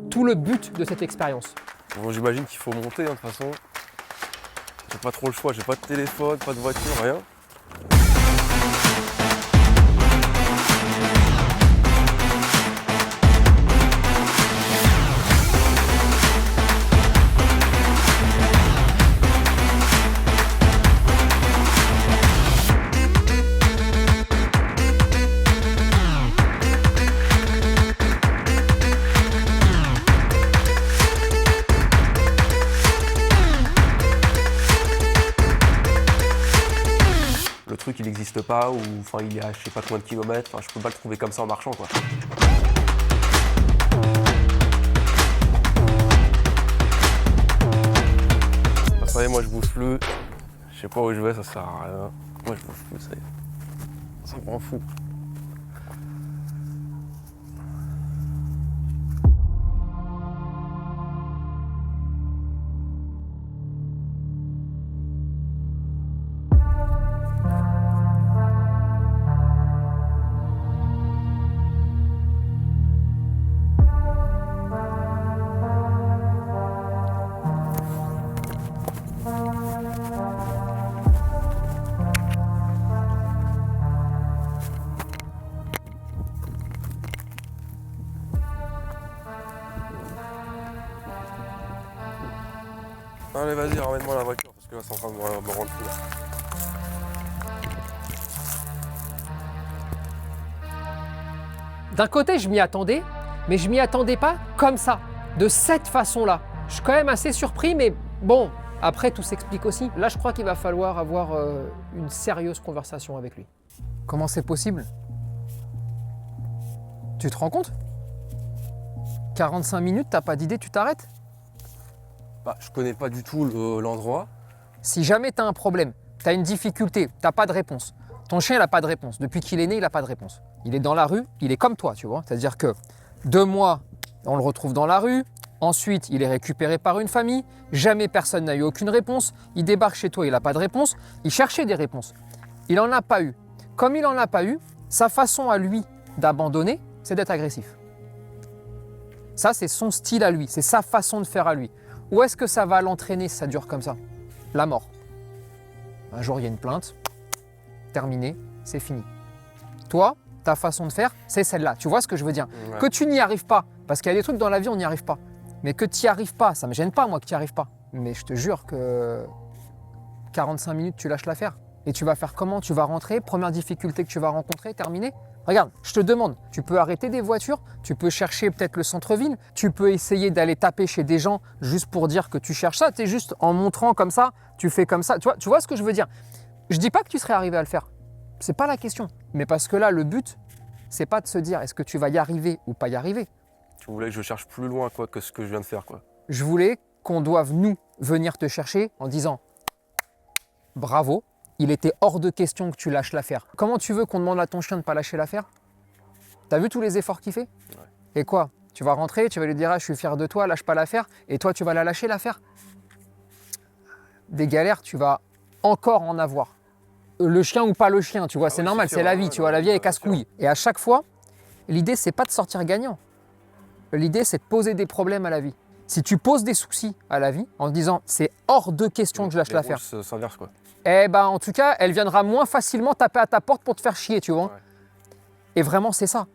tout le but de cette expérience.
Bon, j'imagine qu'il faut monter, de toute façon. J'ai pas trop le choix, j'ai pas de téléphone, pas de voiture, rien. Il n'existe pas, ou enfin il y a je sais pas combien de kilomètres, enfin je peux pas le trouver comme ça en marchant quoi. Vous savez, moi je bouffe le, je sais pas où je vais, ça sert à rien. Moi je bouffe le, ça me rend fou. Allez, vas-y, ramène-moi la voiture parce que là, c'est en train de me rendre fou. Là.
D'un côté, je m'y attendais, mais je m'y attendais pas comme ça, de cette façon-là. Je suis quand même assez surpris, mais bon, après, tout s'explique aussi. Là, je crois qu'il va falloir avoir une sérieuse conversation avec lui. Comment c'est possible? Tu te rends compte? 45 minutes, t'as pas d'idée, tu t'arrêtes?
Bah, je connais pas du tout l'endroit.
Si jamais tu as un problème, tu as une difficulté, tu n'as pas de réponse. Ton chien, il n'a pas de réponse. Depuis qu'il est né, il n'a pas de réponse. Il est dans la rue, il est comme toi, tu vois. C'est-à-dire que 2 mois, on le retrouve dans la rue. Ensuite, il est récupéré par une famille. Jamais personne n'a eu aucune réponse. Il débarque chez toi, il n'a pas de réponse. Il cherchait des réponses. Il n'en a pas eu. Comme il n'en a pas eu, sa façon à lui d'abandonner, c'est d'être agressif. Ça, c'est son style à lui. C'est sa façon de faire à lui. Où est-ce que ça va l'entraîner si ça dure comme ça? La mort. Un jour, il y a une plainte. Terminé, c'est fini. Toi, ta façon de faire, c'est celle-là. Tu vois ce que je veux dire?
Ouais.
Que tu n'y arrives pas, parce qu'il y a des trucs dans la vie, on n'y arrive pas. Mais que tu n'y arrives pas, ça ne me gêne pas, moi, que tu n'y arrives pas. Mais je te jure que 45 minutes, tu lâches l'affaire. Et tu vas faire comment? Tu vas rentrer, première difficulté que tu vas rencontrer, terminé. Regarde, je te demande, tu peux arrêter des voitures, tu peux chercher peut-être le centre-ville, tu peux essayer d'aller taper chez des gens juste pour dire que tu cherches ça. Tu es juste en montrant comme ça, tu fais comme ça. Tu vois ce que je veux dire? Je dis pas que tu serais arrivé à le faire. C'est pas la question. Mais parce que là, le but, c'est pas de se dire est-ce que tu vas y arriver ou pas y arriver.
Tu voulais que je cherche plus loin quoi, que ce que je viens de faire. Quoi.
Je voulais qu'on doive, nous, venir te chercher en disant bravo, il était hors de question que tu lâches l'affaire. Comment tu veux qu'on demande à ton chien de ne pas lâcher l'affaire? T'as vu tous les efforts qu'il fait?
Ouais.
Et quoi? Tu vas rentrer, tu vas lui dire ah, je suis fier de toi, lâche pas l'affaire, et toi tu vas la lâcher l'affaire? Des galères, tu vas encore en avoir. Le chien ou pas le chien, tu vois, c'est
oui,
normal,
c'est
c'est
sûr,
la vie, tu vois, la vie est casse-couille. Et à chaque fois, l'idée c'est pas de sortir gagnant. L'idée c'est de poser des problèmes à la vie. Si tu poses des soucis à la vie en te disant c'est hors de question que je lâche l'affaire,
s'inverse quoi.
eh ben en tout cas, elle viendra moins facilement taper à ta porte pour te faire chier, tu vois.
Ouais.
Et vraiment, c'est ça.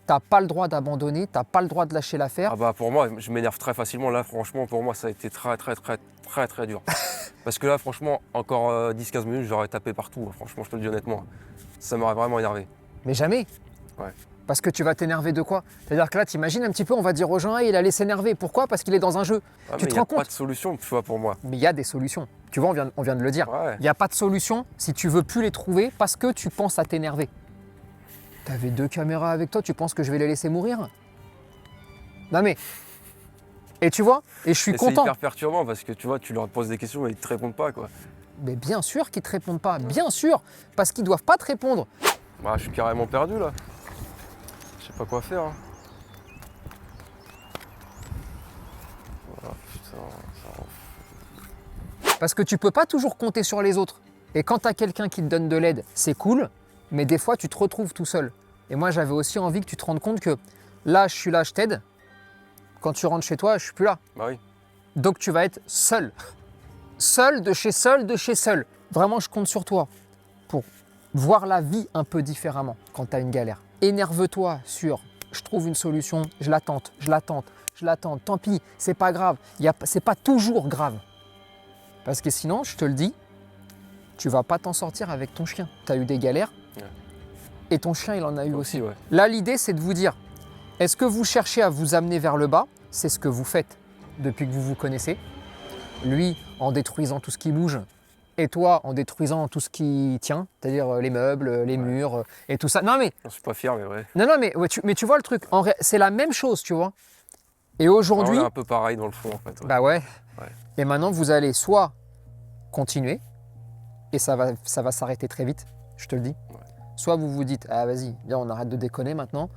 T'as pas le droit d'abandonner, t'as pas le droit de lâcher l'affaire.
Ah bah pour moi, je m'énerve très facilement. Là, franchement, pour moi, ça a été très dur. Parce que là, franchement, encore 10-15 minutes, j'aurais tapé partout. Franchement, je te le dis honnêtement. Ça m'aurait vraiment énervé.
Mais jamais.
Ouais.
Parce que tu vas t'énerver de quoi? C'est-à-dire que là, t'imagines un petit peu, on va dire aux gens, hey, il allait s'énerver. Pourquoi? Parce qu'il est dans un jeu.
Ah,
Tu
mais
te
y a
rends compte?
pas de solution, tu vois, pour moi.
Mais il y a des solutions. Tu vois, on vient de le dire.
Ouais.
Il n'y a pas de solution si tu veux plus les trouver parce que tu penses à t'énerver. T'avais 2 caméras avec toi, tu penses que je vais les laisser mourir? Non mais... Et tu vois? Et je suis
Et c'est
content.
hyper perturbant parce que tu vois, tu leur poses des questions et ils te répondent pas quoi.
Mais bien sûr qu'ils te répondent pas, bien sûr, parce qu'ils doivent pas te répondre.
Bah, je suis carrément perdu là. Je sais pas quoi faire. Hein. Voilà, putain, ça...
Parce que tu peux pas toujours compter sur les autres. Et quand tu as quelqu'un qui te donne de l'aide, c'est cool, mais des fois tu te retrouves tout seul. Et moi j'avais aussi envie que tu te rendes compte que là je suis là, je t'aide. Quand tu rentres chez toi, je suis plus là.
Bah oui.
Donc tu vas être seul. Seul de chez seul de chez seul. Vraiment, je compte sur toi pour voir la vie un peu différemment quand tu as une galère. Énerve-toi sur je trouve une solution, je la tente, je la tente, je la tente. Tant pis, c'est pas grave. C'est pas toujours grave. Parce que sinon, je te le dis, tu vas pas t'en sortir avec ton chien. Tu as eu des galères et ton chien, il en a eu aussi.
Ouais.
Là, l'idée, c'est de vous dire, est-ce que vous cherchez à vous amener vers le bas? C'est ce que vous faites depuis que vous vous connaissez. Lui, en détruisant tout ce qui bouge, et toi, en détruisant tout ce qui tient, c'est-à-dire les meubles, les murs et tout ça. Non, mais...
Je suis pas fier, mais ouais.
Non, mais, mais tu vois le truc, c'est la même chose, tu vois. Et aujourd'hui...
On est un peu pareil dans le fond, en fait. Ouais.
Bah ouais.
Ouais.
Et maintenant, vous allez soit continuer, et ça va s'arrêter très vite, je te le dis.
Ouais.
Soit vous vous dites, ah vas-y, viens, on arrête de déconner maintenant.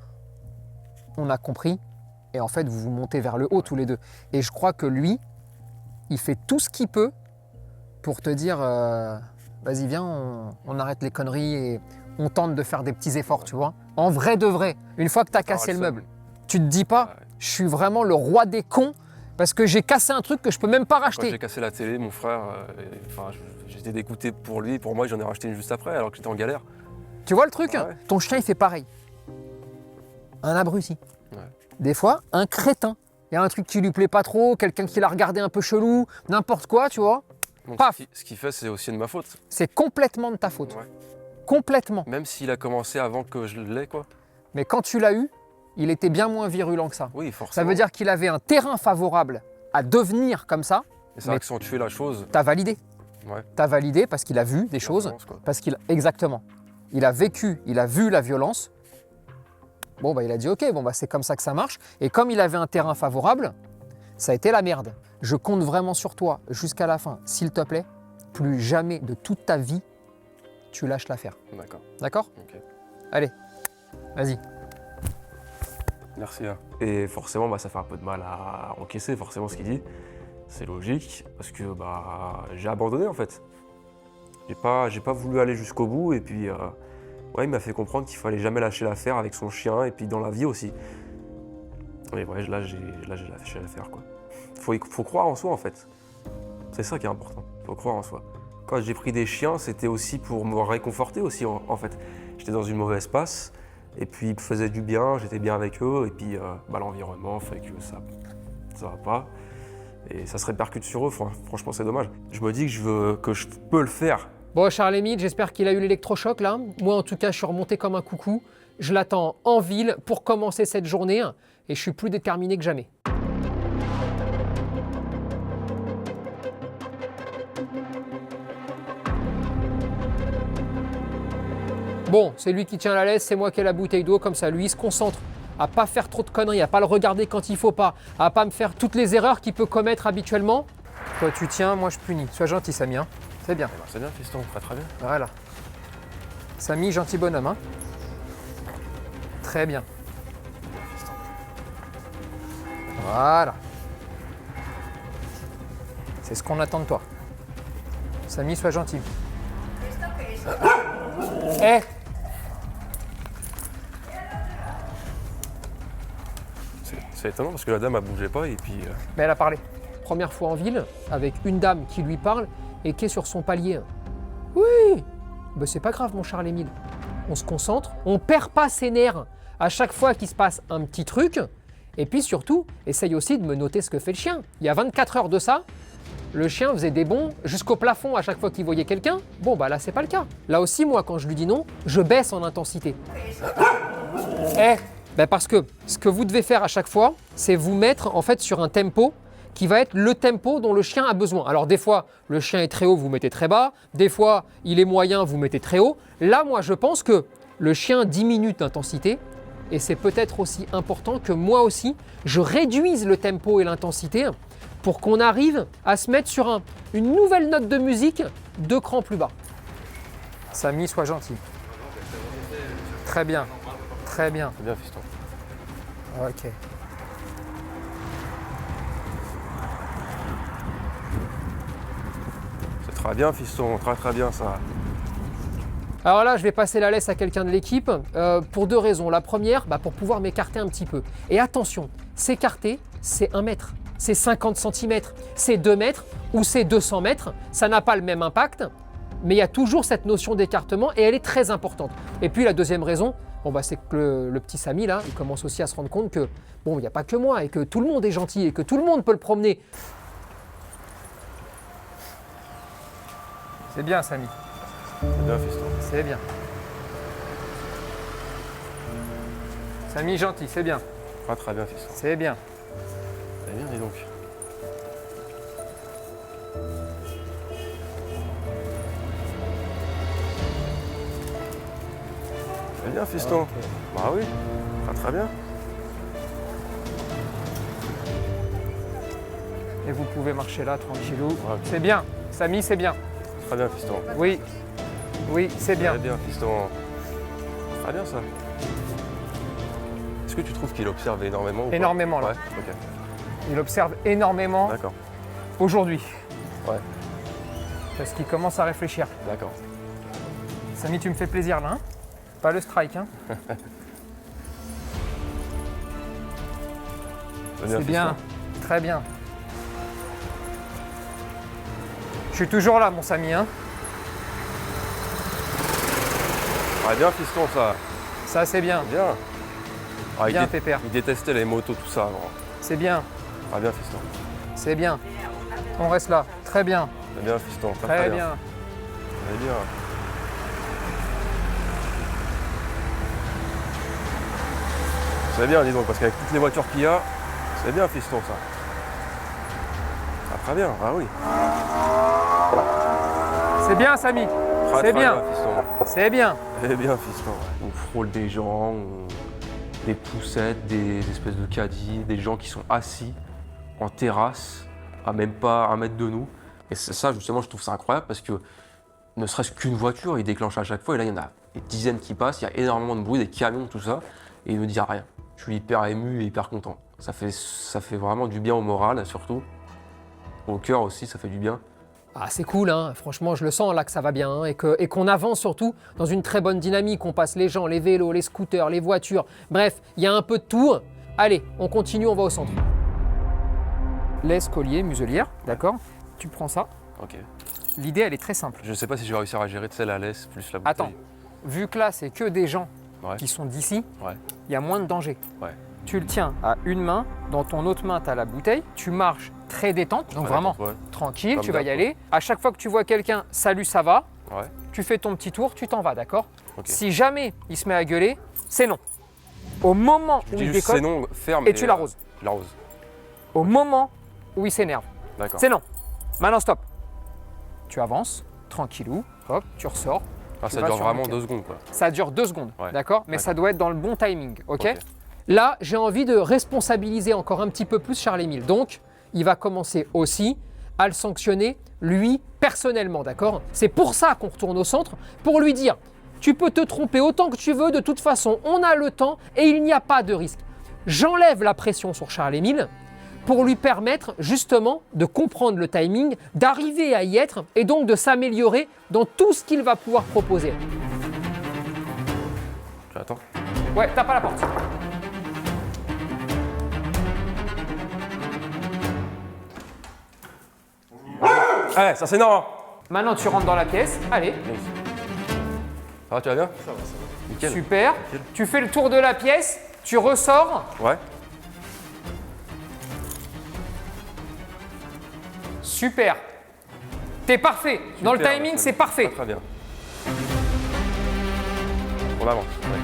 On a compris. Et en fait, vous vous montez vers le haut tous les deux. Et je crois que lui, il fait tout ce qu'il peut pour te dire, vas-y, viens, on arrête les conneries et on tente de faire des petits efforts, tu vois. En vrai de vrai, une fois que tu as cassé le meuble, tu te dis pas, je suis vraiment le roi des cons parce que j'ai cassé un truc que je peux même pas
Quand
racheter.
j'ai cassé la télé, mon frère, j'étais dégoûté pour lui. Pour moi, j'en ai racheté une juste après, alors que j'étais en galère.
Tu vois le truc?
Ouais.
Ton chien, il fait pareil. Un abruti.
Ouais.
Des fois, un crétin. il y a un truc qui lui plaît pas trop, quelqu'un qui l'a regardé un peu chelou, n'importe quoi, tu vois.
Donc,
Paf.
ce qu'il fait, c'est aussi de ma faute.
C'est complètement de ta faute.
Ouais.
Complètement.
Même s'il a commencé avant que je l'ai, quoi.
Mais quand tu l'as eu, il était bien moins virulent que ça.
Oui, forcément.
Ça veut dire qu'il avait un terrain favorable à devenir comme ça.
Et ça a accentué la chose.
T'as validé.
Ouais.
T'as validé parce qu'il a vu des choses.
violence, quoi.
Parce qu'il exactement. Il a vécu, il a vu la violence. Bon, bah, il a dit ok, bon, bah, c'est comme ça que ça marche. Et comme il avait un terrain favorable, ça a été la merde. Je compte vraiment sur toi jusqu'à la fin. S'il te plaît, plus jamais de toute ta vie, tu lâches l'affaire.
D'accord.
D'accord?
Ok.
Allez, vas-y.
Merci. Hein. Et forcément, bah, ça fait un peu de mal à encaisser forcément ce qu'il dit. C'est logique parce que bah, j'ai abandonné en fait. J'ai pas voulu aller jusqu'au bout et puis ouais, il m'a fait comprendre qu'il fallait jamais lâcher l'affaire avec son chien et puis dans la vie aussi. Et ouais, là j'ai lâché l'affaire quoi. Faut croire en soi en fait. C'est ça qui est important. Faut croire en soi. Quand j'ai pris des chiens, c'était aussi pour me réconforter aussi en fait. J'étais dans une mauvaise passe. Et puis ils me faisaient du bien, j'étais bien avec eux, et puis bah, l'environnement fait que ça va pas. Et ça se répercute sur eux, franchement c'est dommage. Je me dis que je peux le faire.
Bon, Charles-Émile, j'espère qu'il a eu l'électrochoc là. Moi en tout cas, je suis remonté comme un coucou. Je l'attends en ville pour commencer cette journée et je suis plus déterminé que jamais. Bon, c'est lui qui tient la laisse, c'est moi qui ai la bouteille d'eau, comme ça lui il se concentre à pas faire trop de conneries, à pas le regarder quand il faut pas, à pas me faire toutes les erreurs qu'il peut commettre habituellement. Toi tu tiens, moi je punis. Sois gentil Samy, hein. C'est bien.
Eh ben, c'est bien fiston, très bien.
Voilà. Samy, gentil bonhomme, hein. Très bien. Voilà. C'est ce qu'on attend de toi. Samy, sois gentil. Eh!
C'est étonnant parce que la dame elle bougeait pas et puis.
Mais elle a parlé. Première fois en ville, avec une dame qui lui parle et qui est sur son palier. Oui! Ben c'est pas grave, mon Charles-Émile. On se concentre, on perd pas ses nerfs à chaque fois qu'il se passe un petit truc. Et puis surtout, essaye aussi de me noter ce que fait le chien. Il y a 24 heures de ça, le chien faisait des bonds jusqu'au plafond à chaque fois qu'il voyait quelqu'un. Bon, bah là, c'est pas le cas. Là aussi, moi, quand je lui dis non, je baisse en intensité. Eh, ben parce que ce que vous devez faire à chaque fois, c'est vous mettre en fait sur un tempo qui va être le tempo dont le chien a besoin. Alors des fois, le chien est très haut, vous mettez très bas. Des fois, il est moyen, vous mettez très haut. Là, moi, je pense que le chien diminue d'intensité et c'est peut-être aussi important que moi aussi, je réduise le tempo et l'intensité pour qu'on arrive à se mettre sur une nouvelle note de musique 2 crans plus bas. Samy, sois gentil. Très bien. Très bien.
C'est bien fiston.
Ok.
C'est très bien fiston, très bien ça.
Alors là, je vais passer la laisse à quelqu'un de l'équipe pour 2 raisons. La première, pour pouvoir m'écarter un petit peu. Et attention, s'écarter, c'est 1 mètre, c'est 50 cm, c'est 2 mètres ou c'est 200 mètres. Ça n'a pas le même impact, mais il y a toujours cette notion d'écartement et elle est très importante. Et puis la deuxième raison, c'est que le petit Samy, là, il commence aussi à se rendre compte que, il n'y a pas que moi et que tout le monde est gentil et que tout le monde peut le promener. C'est bien, Samy.
C'est bien fiston.
C'est bien. Samy, gentil, c'est bien.
Très bien fiston.
C'est bien.
C'est bien, dis donc. C'est bien fiston.
Okay.
Bah oui, très bien.
Et vous pouvez marcher là, tranquillou.
Ouais.
C'est bien. Samy, c'est bien.
Très bien fiston.
Oui. Oui, c'est bien.
Très bien fiston. Très bien ça. Est-ce que tu trouves qu'il observe énormément ou pas?
Énormément là.
Ouais, ok.
Il observe énormément
D'accord.
aujourd'hui.
Ouais.
Parce qu'il commence à réfléchir.
D'accord.
Samy, tu me fais plaisir là, hein? Pas le strike, hein? C'est bien. Très bien. Je suis toujours là, mon Samy, hein?
Ah bien fiston ça.
Ça, c'est bien.
Bien. Ah,
Bien, Pépère.
il détestait les motos, tout ça avant.
C'est bien,
Très bien, fiston.
c'est bien. On reste là. Très bien,
Très bien, fiston.
très bien.
Très bien. C'est bien, dis donc, parce qu'avec toutes les voitures qu'il y a, c'est bien, fiston, ça. Ah, très bien, ah oui.
C'est bien, Samy.
Très,
C'est
très
bien.
fiston.
C'est bien.
C'est bien, fiston. Ouais. On frôle des gens, des poussettes, des espèces de caddies, des gens qui sont assis en terrasse, à même pas 1 mètre de nous. Et c'est ça, justement, je trouve ça incroyable parce que ne serait-ce qu'une voiture, il déclenche à chaque fois. Et là, il y en a des dizaines qui passent, il y a énormément de bruit, des camions, tout ça. Et il ne dit rien. Je suis hyper ému et hyper content. Ça fait vraiment du bien au moral, surtout. Au cœur aussi, ça fait du bien.
Ah, c'est cool, hein. Franchement, je le sens là que ça va bien hein, et qu'on avance surtout dans une très bonne dynamique. On passe les gens, les vélos, les scooters, les voitures. Bref, il y a un peu de tout. Allez, on continue, on va au centre. Laisse, collier, muselière, d'accord. Tu prends ça.
Ok.
L'idée, elle est très simple.
Je sais pas si je vais réussir à gérer, tu sais, la laisse plus la bouteille.
Attends, vu que là, c'est que des gens
Ouais.
qui sont d'ici,
Ouais.
il y a moins de danger.
Ouais.
Tu le tiens à une main, dans ton autre main, tu as la bouteille, tu marches très détente, donc
Ouais,
vraiment
ouais.
tranquille,
Comme
tu vas y
d'hab,
aller. À chaque fois que tu vois quelqu'un, salut, ça va,
Ouais.
tu fais ton petit tour, tu t'en vas, d'accord?
Ok.
Si jamais il se met à gueuler, c'est non. Au moment
Je
où
dis
il
juste c'est
déconne,
non, ferme.
et tu l'arroses.
Je l'arrose.
Au moment où il s'énerve,
D'accord.
c'est non. Maintenant, stop. Tu avances, tranquillou, hop, tu ressors.
Ah,
tu
ça
vas
dure
sur
vraiment
un
2 secondes, quoi.
Ça dure 2 secondes,
Ouais.
d'accord? Mais
D'accord.
ça doit être dans le bon timing, ok?
Ok.
Là, j'ai envie de responsabiliser encore un petit peu plus Charles-Émile. Donc, il va commencer aussi à le sanctionner, lui, personnellement, d'accord? C'est pour ça qu'on retourne au centre, pour lui dire, tu peux te tromper autant que tu veux, de toute façon, on a le temps et il n'y a pas de risque. J'enlève la pression sur Charles-Émile pour lui permettre justement de comprendre le timing, d'arriver à y être et donc de s'améliorer dans tout ce qu'il va pouvoir proposer.
J'attends.
Ouais, tape à la porte.
Eh, ça c'est non.
Maintenant, tu rentres dans la pièce. Allez,
Ça va, tu vas bien? Ça va. Nickel.
super. Tu fais le tour de la pièce, tu ressors.
Ouais.
Super. T'es parfait. Dans le
Super,
timing,
bah,
c'est parfait.
Très bien. On avance. Ouais.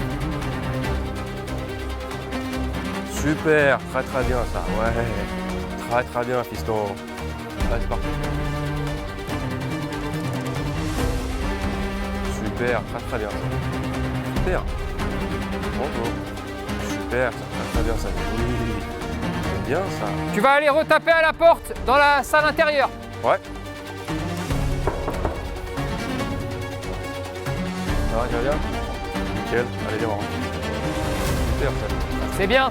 Super, très bien ça. Ouais. Très bien, fiston. Ouais, c'est parti. Super, très bien ça. Super. Bravo. Super, très bien ça. Oui. C'est bien ça.
Tu vas aller retaper à la porte dans la salle intérieure.
Ouais. Ça va, tu vas bien? Nickel. Allez, viens, on rentre. Super ça.
C'est bien.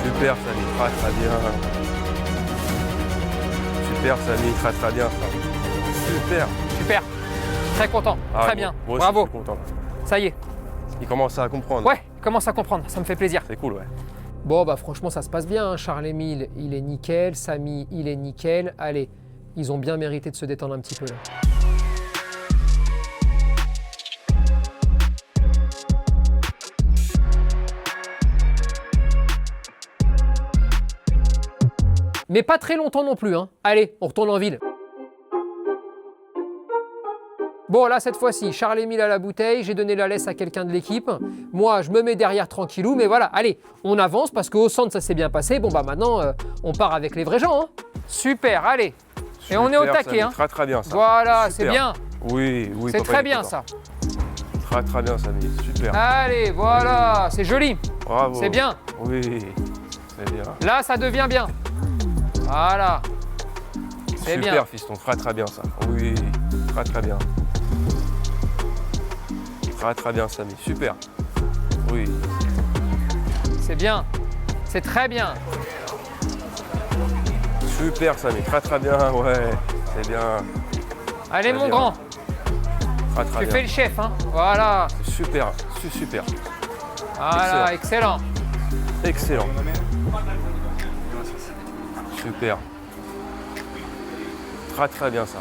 Super Samy, très bien. Super Samy, très bien ça. Super.
Super. Très content.
Ah,
Très
moi-
bien.
Moi aussi,
Bravo.
je suis content.
Ça y est.
Il commence à comprendre.
Ouais, commence à comprendre. Ça me fait plaisir.
C'est cool, ouais.
Bon, bah franchement, ça se passe bien. hein. Charles-Émile, il est nickel. Samy, il est nickel. Allez, ils ont bien mérité de se détendre un petit peu là. Mais pas très longtemps non plus. Hein. Allez, on retourne en ville. Bon, là, cette fois-ci, Charles-Émile à la bouteille, j'ai donné la laisse à quelqu'un de l'équipe. Moi, je me mets derrière tranquillou, mais voilà, allez, on avance parce qu'au centre, ça s'est bien passé. Bon, bah maintenant, on part avec les vrais gens. Hein. Super, allez. Et on est au
Super,
taquet.
Samy,
Hein.
Très bien ça.
Voilà, c'est
Super.
bien.
Oui,
C'est
papa,
très
il est
bien
content.
ça.
Très bien Samy, super.
Allez, voilà, c'est joli.
Bravo.
C'est bien.
Oui, c'est bien.
Là, ça devient bien. Voilà. C'est
Super
bien.
fiston, très bien ça. Oui, très bien. Très bien Samy, super. Oui,
C'est bien. C'est très bien.
super Samy, très bien, ouais. C'est bien.
Allez,
Très
mon
bien.
grand,
Très
tu
bien.
fais le chef. Hein. Voilà.
C'est super, super.
Voilà, excellent.
Excellent. Super. Très bien ça.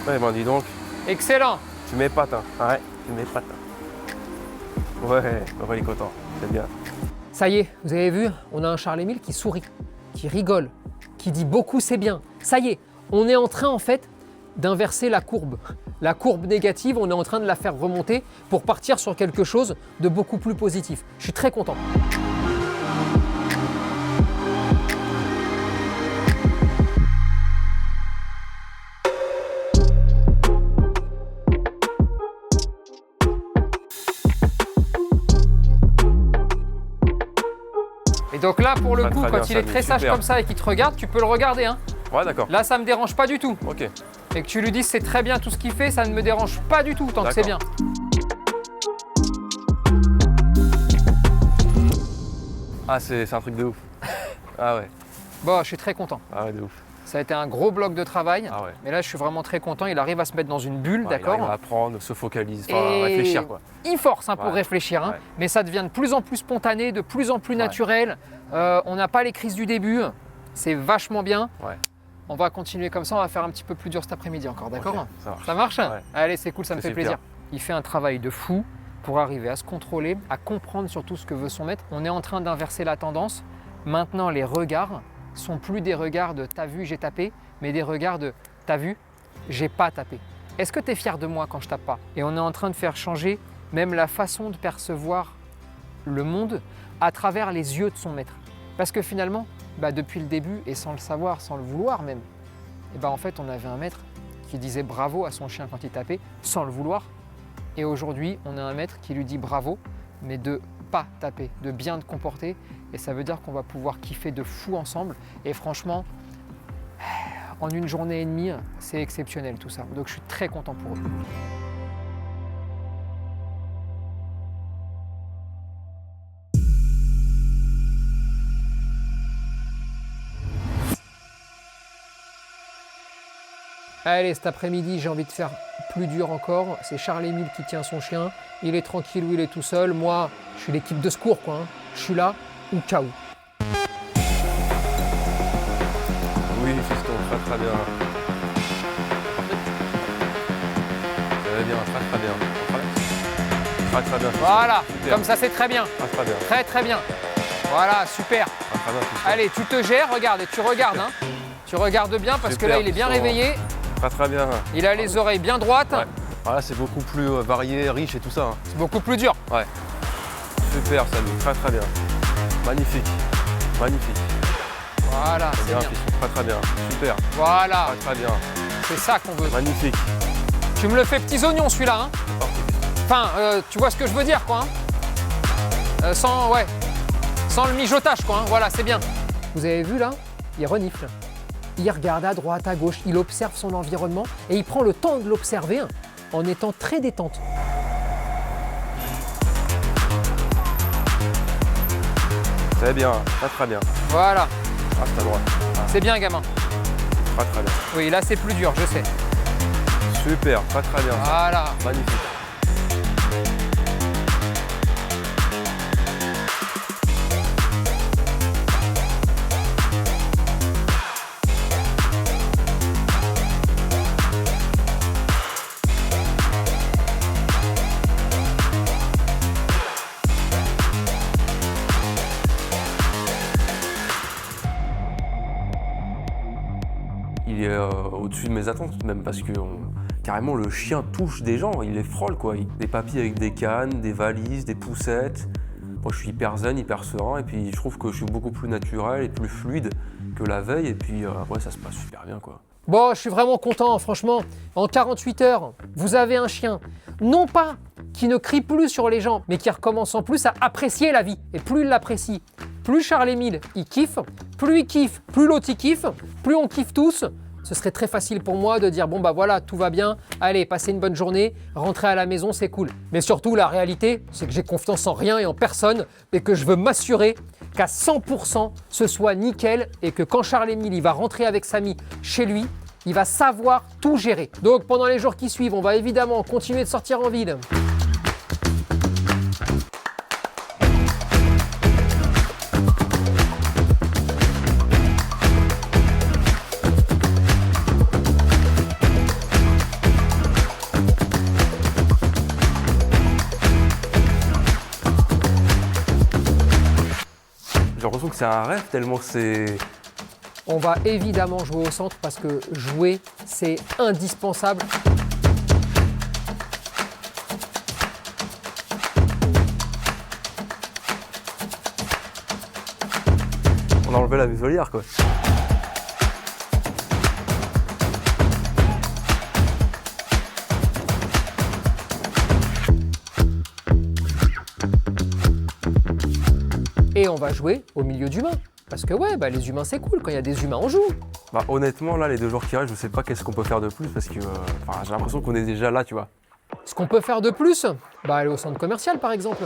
Ouais, ben dis donc,
Excellent.
tu m'épates, hein. Ouais, tu m'épates. Ouais, il est content. C'est bien.
Ça y est, vous avez vu, on a un Charles-Émile qui sourit, qui rigole, qui dit beaucoup c'est bien. Ça y est, on est en train en fait d'inverser la courbe. La courbe négative, on est en train de la faire remonter pour partir sur quelque chose de beaucoup plus positif. Je suis très content. Et donc là, pour le coup,
très
quand
bien,
il est
Samy,
très sage
super.
comme ça et qu'il te regarde, tu peux le regarder. Hein.
Ouais, d'accord.
Là, ça me dérange pas du tout.
Ok.
Et que tu lui dises c'est très bien tout ce qu'il fait, ça ne me dérange pas du tout tant que c'est bien.
Ah, c'est un truc de ouf. Ah ouais.
Bon, je suis très content.
Ah ouais, de ouf.
Ça a été un gros bloc de travail.
Ah ouais.
Mais là, je suis vraiment très content. Il arrive à se mettre dans une bulle,
Ouais,
d'accord.
Il arrive à apprendre, se focalise,
Et
réfléchir quoi.
Il force pour
Ouais.
réfléchir, hein.
Ouais.
Mais ça devient de plus en plus spontané, de plus en plus naturel. On n'a pas les crises du début. C'est vachement bien.
Ouais.
On va continuer comme ça. On va faire un petit peu plus dur cet après-midi encore, d'accord.
Ok, ça marche.
Ça marche.
Ouais.
Allez, c'est cool, ça me
C'est
fait
super.
plaisir. Il fait un travail de fou pour arriver à se contrôler, à comprendre surtout ce que veut son maître. On est en train d'inverser la tendance. Maintenant, les regards sont plus des regards de t'as vu, j'ai tapé, mais des regards de t'as vu, j'ai pas tapé. Est-ce que tu es fier de moi quand je tape pas? Et on est en train de faire changer même la façon de percevoir le monde à travers les yeux de son maître. Parce que finalement, depuis le début, et sans le savoir, sans le vouloir même, en fait, on avait un maître qui disait bravo à son chien quand il tapait, sans le vouloir. Et aujourd'hui, on a un maître qui lui dit bravo, mais de pas taper, de bien te comporter. Et ça veut dire qu'on va pouvoir kiffer de fou ensemble. Et franchement, en une journée et demie, c'est exceptionnel tout ça. Donc je suis très content pour eux. Allez, cet après-midi, j'ai envie de faire plus dur encore. C'est Charles-Émile qui tient son chien. Il est tranquille ou il est tout seul. Moi, je suis l'équipe de secours, quoi. Je suis là ou cas où.
Oui, fiston, très bien. Ça va bien, très bien. Très bien.
Voilà,
Super.
comme ça c'est très bien.
Très bien.
Très bien. Voilà, super.
Très bien, fiston.
Allez, tu te gères, regarde, et tu regardes. Hein. Tu regardes bien parce que
Super,
là, il est bien
fiston.
réveillé.
Très bien.
Il a les oreilles bien droites.
Ouais. Voilà, c'est beaucoup plus varié, riche et tout ça. Hein.
C'est beaucoup plus dur.
Ouais. Super, Samy, très bien. Magnifique.
Voilà, c'est
Bien,
bien.
fiston, très bien. Super.
Voilà,
Très bien.
c'est ça qu'on veut.
Magnifique.
Tu me le fais petits oignons celui-là. Hein. Enfin, tu vois ce que je veux dire, quoi. Hein. Sans le mijotage, quoi. Hein. Voilà, c'est bien. Vous avez vu là? Il renifle. Il regarde à droite, à gauche, il observe son environnement et il prend le temps de l'observer en étant très détente.
C'est bien, très bien.
Voilà,
Ah, c'est à droite.
c'est bien, gamin.
Très bien.
Oui, là c'est plus dur, je sais.
Super, très bien.
Voilà.
Magnifique. Il est au-dessus de mes attentes même parce que carrément le chien touche des gens, il les frôle quoi. Des papilles avec des cannes, des valises, des poussettes. Moi je suis hyper zen, hyper serein et puis je trouve que je suis beaucoup plus naturel et plus fluide que la veille et puis ouais ça se passe super bien quoi.
Bon, je suis vraiment content, franchement. En 48 heures, vous avez un chien, non pas qui ne crie plus sur les gens, mais qui recommence en plus à apprécier la vie. Et plus il l'apprécie, plus Charles-Émile, il kiffe, plus il kiffe, plus l'autre il kiffe, plus on kiffe tous. Ce serait très facile pour moi de dire bon bah voilà, tout va bien, allez, passez une bonne journée, rentrez à la maison, c'est cool. Mais surtout, la réalité, c'est que j'ai confiance en rien et en personne et que je veux m'assurer qu'à 100%, ce soit nickel et que quand Charles-Émile il va rentrer avec Samy chez lui, il va savoir tout gérer. Donc pendant les jours qui suivent, on va évidemment continuer de sortir en ville.
J'ai l'impression que c'est un rêve tellement que c'est...
On va évidemment jouer au centre parce que jouer, c'est indispensable.
On a enlevé la muselière, quoi.
Et on va jouer au milieu d'humains. Parce que ouais, bah, les humains c'est cool, quand il y a des humains on joue.
Bah, honnêtement, là, les 2 jours qui restent, je sais pas qu'est-ce qu'on peut faire de plus parce que j'ai l'impression qu'on est déjà là, tu vois.
Ce qu'on peut faire de plus, bah aller au centre commercial par exemple.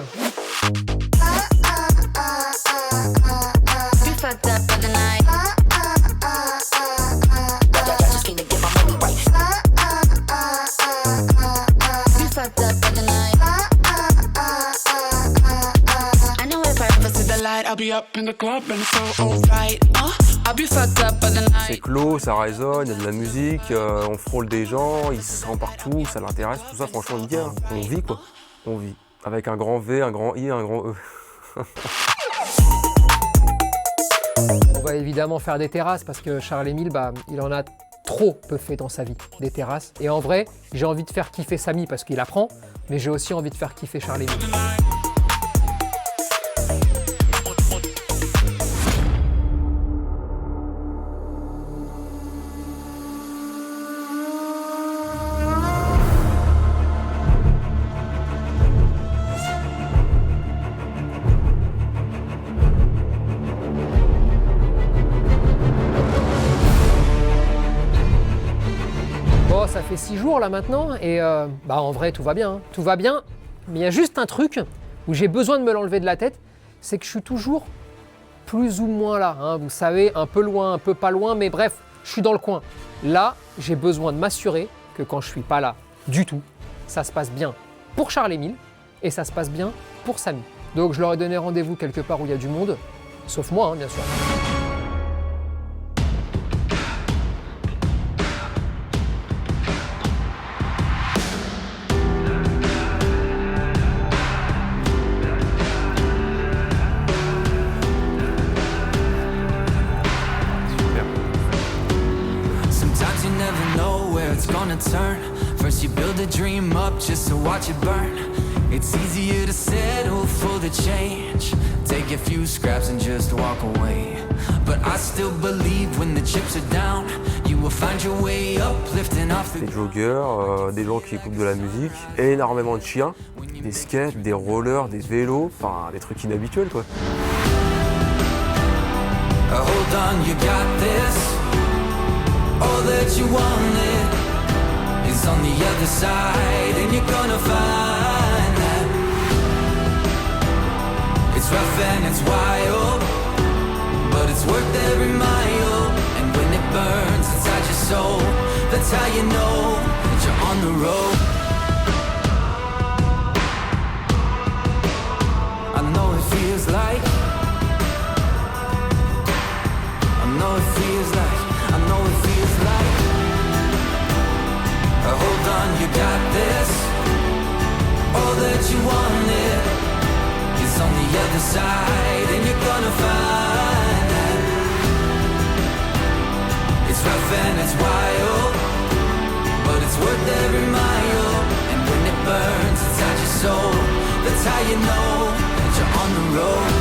C'est clos, ça résonne, il y a de la musique, on frôle des gens, ils se sentent partout, ça l'intéresse, tout ça, franchement, nickel. Hein. On vit, quoi. On vit. Avec un grand V, un grand I, un grand E.
On va évidemment faire des terrasses parce que Charles-Émile, bah, il en a trop peu fait dans sa vie, des terrasses. Et en vrai, j'ai envie de faire kiffer Samy parce qu'il apprend, mais j'ai aussi envie de faire kiffer Charles-Émile. Bon, ça fait 6 jours là maintenant et bah en vrai tout va bien, hein. Tout va bien, mais il y a juste un truc où j'ai besoin de me l'enlever de la tête, c'est que je suis toujours plus ou moins là, hein. Vous savez, un peu loin, un peu pas loin, mais bref, je suis dans le coin. Là, j'ai besoin de m'assurer que quand je suis pas là du tout, ça se passe bien pour Charles-Émile et ça se passe bien pour Samy. Donc je leur ai donné rendez-vous quelque part où il y a du monde, sauf moi, hein, bien sûr.
Turn. First you build a dream up just to watch it burn. It's easier to settle for the change. Take a few scraps and just walk away. But I still believe when the chips are down, you will find your way up, lifting off the...
Des joggers, des gens qui écoutent de la musique, énormément de chiens, des skates, des rollers, des vélos, enfin des trucs inhabituels, quoi.
Hold on, you got this. All that you wanted is on the other side, and you're gonna find that it's rough and it's wild, but it's worth every mile. And when it burns inside your soul, that's how you know that you're on the road. I know it feels like, I know it feels like, I know it feels like. Hold on, you got this. All that you wanted is on the other side, and you're gonna find that it's rough and it's wild, but it's worth every mile. And when it burns inside your soul, that's how you know that you're on the road.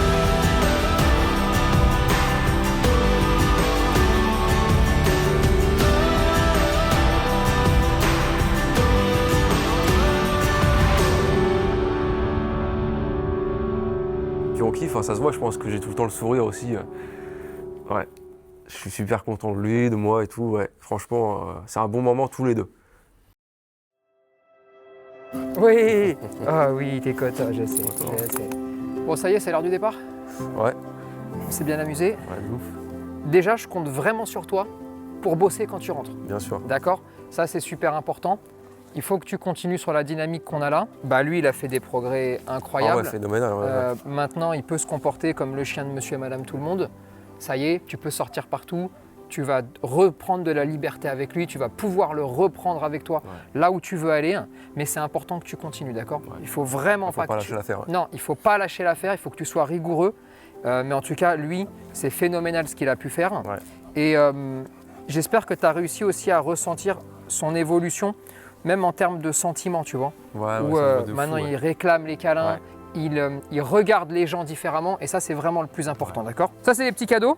On kiffe, enfin, ça se voit, je pense que j'ai tout le temps le sourire aussi. Ouais, je suis super content de lui, de moi et tout, ouais. Franchement, c'est un bon moment tous les deux.
Oui. Ah oui, t'es cote, je sais. Bon, ça y est, c'est l'heure du départ.
Ouais.
On s'est bien amusé.
Ouais, de ouf.
Déjà, je compte vraiment sur toi pour bosser quand tu rentres.
Bien sûr.
D'accord? Ça, c'est super important. Il faut que tu continues sur la dynamique qu'on a là. Bah, lui, il a fait des progrès incroyables.
Ah ouais, phénoménal. Ouais.
Maintenant, il peut se comporter comme le chien de monsieur et madame tout le monde. Ça y est, tu peux sortir partout. Tu vas reprendre de la liberté avec lui. Tu vas pouvoir le reprendre avec toi là où tu veux aller. Mais c'est important que tu continues, d'accord? Il faut vraiment
pas lâcher l'affaire. Ouais.
Non, il ne faut pas lâcher l'affaire. Il faut que tu sois rigoureux mais en tout cas, lui, c'est phénoménal ce qu'il a pu faire.
Ouais.
Et j'espère que tu as réussi aussi à ressentir son évolution, même en termes de sentiments, tu vois.
Ouais,
Où
ça me va de
maintenant,
fou, ouais.
il réclame les câlins,
Ouais.
il regarde les gens différemment, et ça, c'est vraiment le plus important, d'accord? Ça, c'est les petits cadeaux.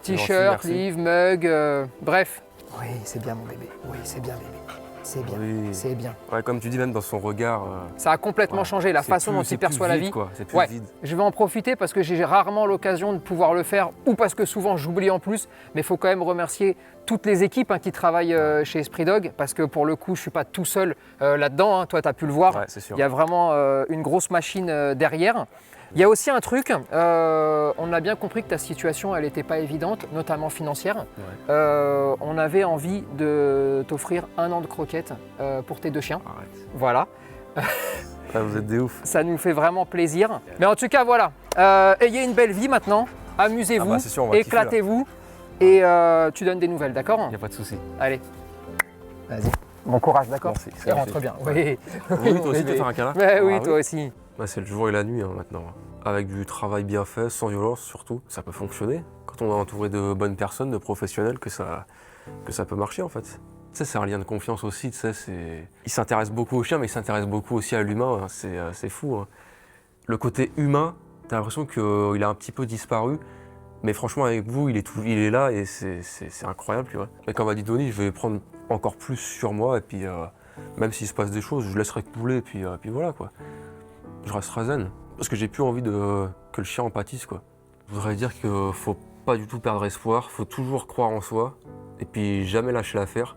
T-shirt,
merci.
livre, mug, bref. Oui, c'est bien mon bébé. Oui, c'est bien bébé. C'est bien,
Oui.
c'est bien.
Ouais, comme tu dis, même dans son regard.
Ça a complètement
ouais,
changé la
c'est
façon
plus-
dont
c'est
il
plus
perçoit la
vide,
vie.
quoi. C'est plus
Ouais.
vide.
Je vais en profiter parce que j'ai rarement l'occasion de pouvoir le faire ou parce que souvent j'oublie en plus. Mais il faut quand même remercier toutes les équipes qui travaillent chez Esprit Dog parce que pour le coup, je ne suis pas tout seul là-dedans. Hein. Toi, tu as pu le voir.
Ouais, c'est sûr.
Il y a vraiment une grosse machine derrière. Il y a aussi un truc, on a bien compris que ta situation, elle n'était pas évidente, notamment financière.
Ouais.
On avait envie de t'offrir 1 an de croquettes pour tes 2 chiens.
Arrête.
Voilà.
Ah, vous êtes des ouf.
Ça nous fait vraiment plaisir. Mais en tout cas, voilà. Ayez une belle vie maintenant. Amusez-vous,
Ah bah, c'est sûr, on va kiffer,
éclatez-vous. Et tu donnes des nouvelles, d'accord?
Y a pas de souci.
Allez. Vas-y. Bon courage, d'accord?
Merci, c'est
Et rentre
gentil.
bien. Oui,
Oui, toi aussi, tu veux faire un câlin?
Mais oui,
Ah,
toi aussi.
Ouais, c'est le jour et la nuit maintenant. Avec du travail bien fait, sans violence surtout, ça peut fonctionner. Quand on est entouré de bonnes personnes, de professionnels, que ça peut marcher en fait. Tu sais, c'est un lien de confiance aussi, tu sais, il s'intéresse beaucoup aux chiens, mais il s'intéresse beaucoup aussi à l'humain, hein. C'est fou. Hein. Le côté humain, t'as l'impression qu'il a un petit peu disparu, mais franchement avec vous, il est là et c'est incroyable, tu vois. Et comme a dit Tony, je vais prendre encore plus sur moi et puis même s'il se passe des choses, je laisserai couler et puis voilà quoi. Je resterai zen. Parce que j'ai plus envie que le chien en pâtisse, quoi. Je voudrais dire qu'il faut pas du tout perdre espoir, faut toujours croire en soi, et puis jamais lâcher l'affaire.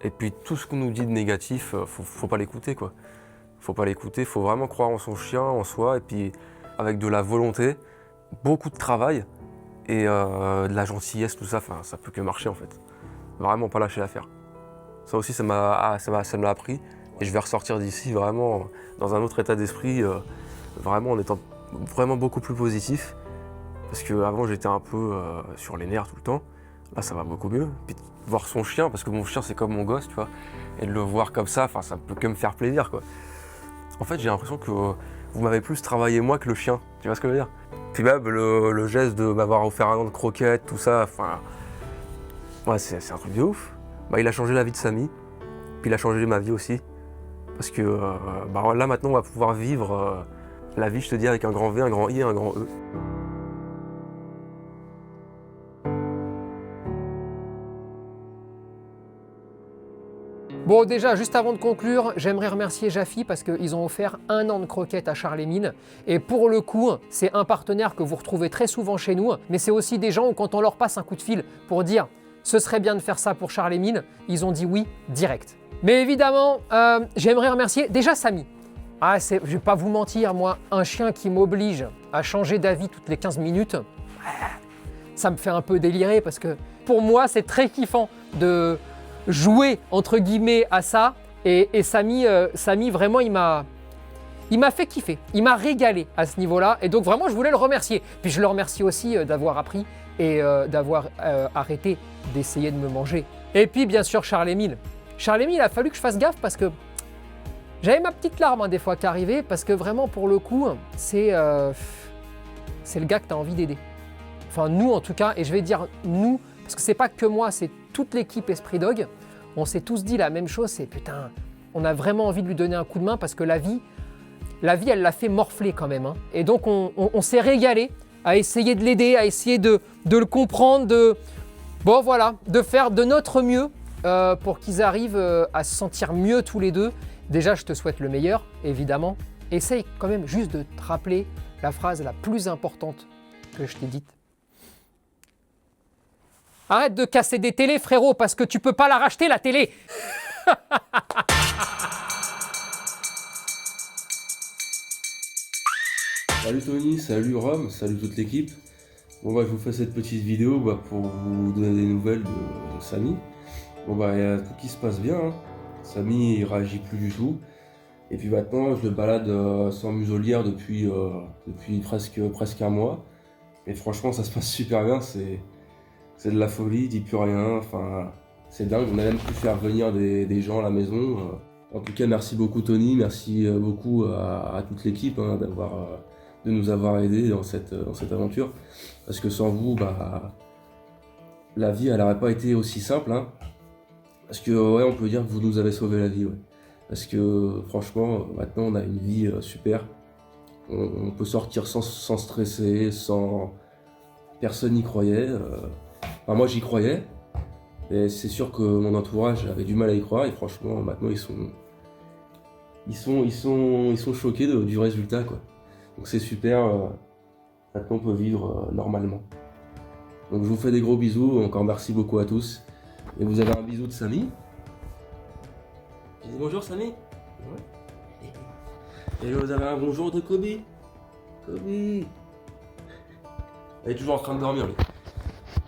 Et puis tout ce qu'on nous dit de négatif, faut pas l'écouter, quoi. Faut pas l'écouter, faut vraiment croire en son chien, en soi, et puis avec de la volonté, beaucoup de travail, et de la gentillesse, tout ça, ça peut que marcher, en fait. Vraiment pas lâcher l'affaire. Ça aussi, ça me l'a appris, et je vais ressortir d'ici vraiment dans un autre état d'esprit, vraiment en étant vraiment beaucoup plus positif, parce qu'avant j'étais un peu sur les nerfs tout le temps, là ça va beaucoup mieux. Puis de voir son chien, parce que mon chien c'est comme mon gosse, tu vois, et de le voir comme ça peut que me faire plaisir, quoi. En fait j'ai l'impression que vous m'avez plus travaillé moi que le chien, tu vois ce que je veux dire. Puis même le geste de m'avoir offert 1 an de croquettes, tout ça, ouais, c'est un truc de ouf. Bah, il a changé la vie de Samy, puis il a changé ma vie aussi, parce que là maintenant on va pouvoir vivre la vie, je te dis, avec un grand V, un grand I et un grand E.
Bon, déjà, juste avant de conclure, j'aimerais remercier Jafi parce qu'ils ont offert 1 an de croquettes à Charles-Émile. Et pour le coup, c'est un partenaire que vous retrouvez très souvent chez nous, mais c'est aussi des gens où quand on leur passe un coup de fil pour dire « ce serait bien de faire ça pour Charles-Émile », ils ont dit oui direct. Mais évidemment, j'aimerais remercier déjà Samy. Ah, je vais pas vous mentir, moi, un chien qui m'oblige à changer d'avis toutes les 15 minutes, ça me fait un peu délirer parce que pour moi, c'est très kiffant de jouer entre guillemets à ça. Et Samy, vraiment, il m'a fait kiffer, il m'a régalé à ce niveau-là. Et donc vraiment, je voulais le remercier. Puis je le remercie aussi d'avoir appris et d'avoir arrêté d'essayer de me manger. Et puis bien sûr, Charles-Émile. Charles-Émile, il a fallu que je fasse gaffe parce que j'avais ma petite larme des fois qui arrivait parce que vraiment pour le coup, c'est le gars que tu as envie d'aider. Enfin nous en tout cas, et je vais dire nous, parce que c'est pas que moi, c'est toute l'équipe Esprit Dog. On s'est tous dit la même chose, c'est putain, on a vraiment envie de lui donner un coup de main parce que la vie elle l'a fait morfler quand même. Hein. Et donc on s'est régalé à essayer de l'aider, à essayer de le comprendre, de faire de notre mieux pour qu'ils arrivent à se sentir mieux tous les deux. Déjà, je te souhaite le meilleur, évidemment. Essaye quand même juste de te rappeler la phrase la plus importante que je t'ai dite. Arrête de casser des télés, frérot, parce que tu peux pas la racheter, la télé.
Salut Tony, salut Rome, salut toute l'équipe. Bon je vous fais cette petite vidéo pour vous donner des nouvelles de Samy. Il y a tout qui se passe bien. Hein. Samy il réagit plus du tout. Et puis maintenant je le balade sans muselière depuis presque un mois. Et franchement ça se passe super bien, c'est de la folie, il dit plus rien, c'est dingue, on a même pu faire venir des gens à la maison. En tout cas merci beaucoup Tony, merci beaucoup à toute l'équipe de nous avoir aidés dans cette aventure. Parce que sans vous, bah, la vie, elle n'aurait pas été aussi simple. Hein. Parce que, ouais, on peut dire que vous nous avez sauvé la vie. Ouais. Parce que, franchement, maintenant, on a une vie super. On peut sortir sans stresser, sans... Personne n'y croyait. Enfin, moi, j'y croyais. Et c'est sûr que mon entourage avait du mal à y croire. Et franchement, maintenant, ils sont choqués du résultat, quoi. Donc c'est super. Maintenant, on peut vivre normalement. Donc je vous fais des gros bisous. Encore merci beaucoup à tous. Et vous avez un bisou de Samy. Dis bonjour, Samy. Ouais. Et vous avez un bonjour de Kobe. Kobe. Elle est toujours en train de dormir, lui.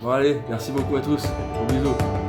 Bon allez, merci beaucoup à tous. Gros bisous.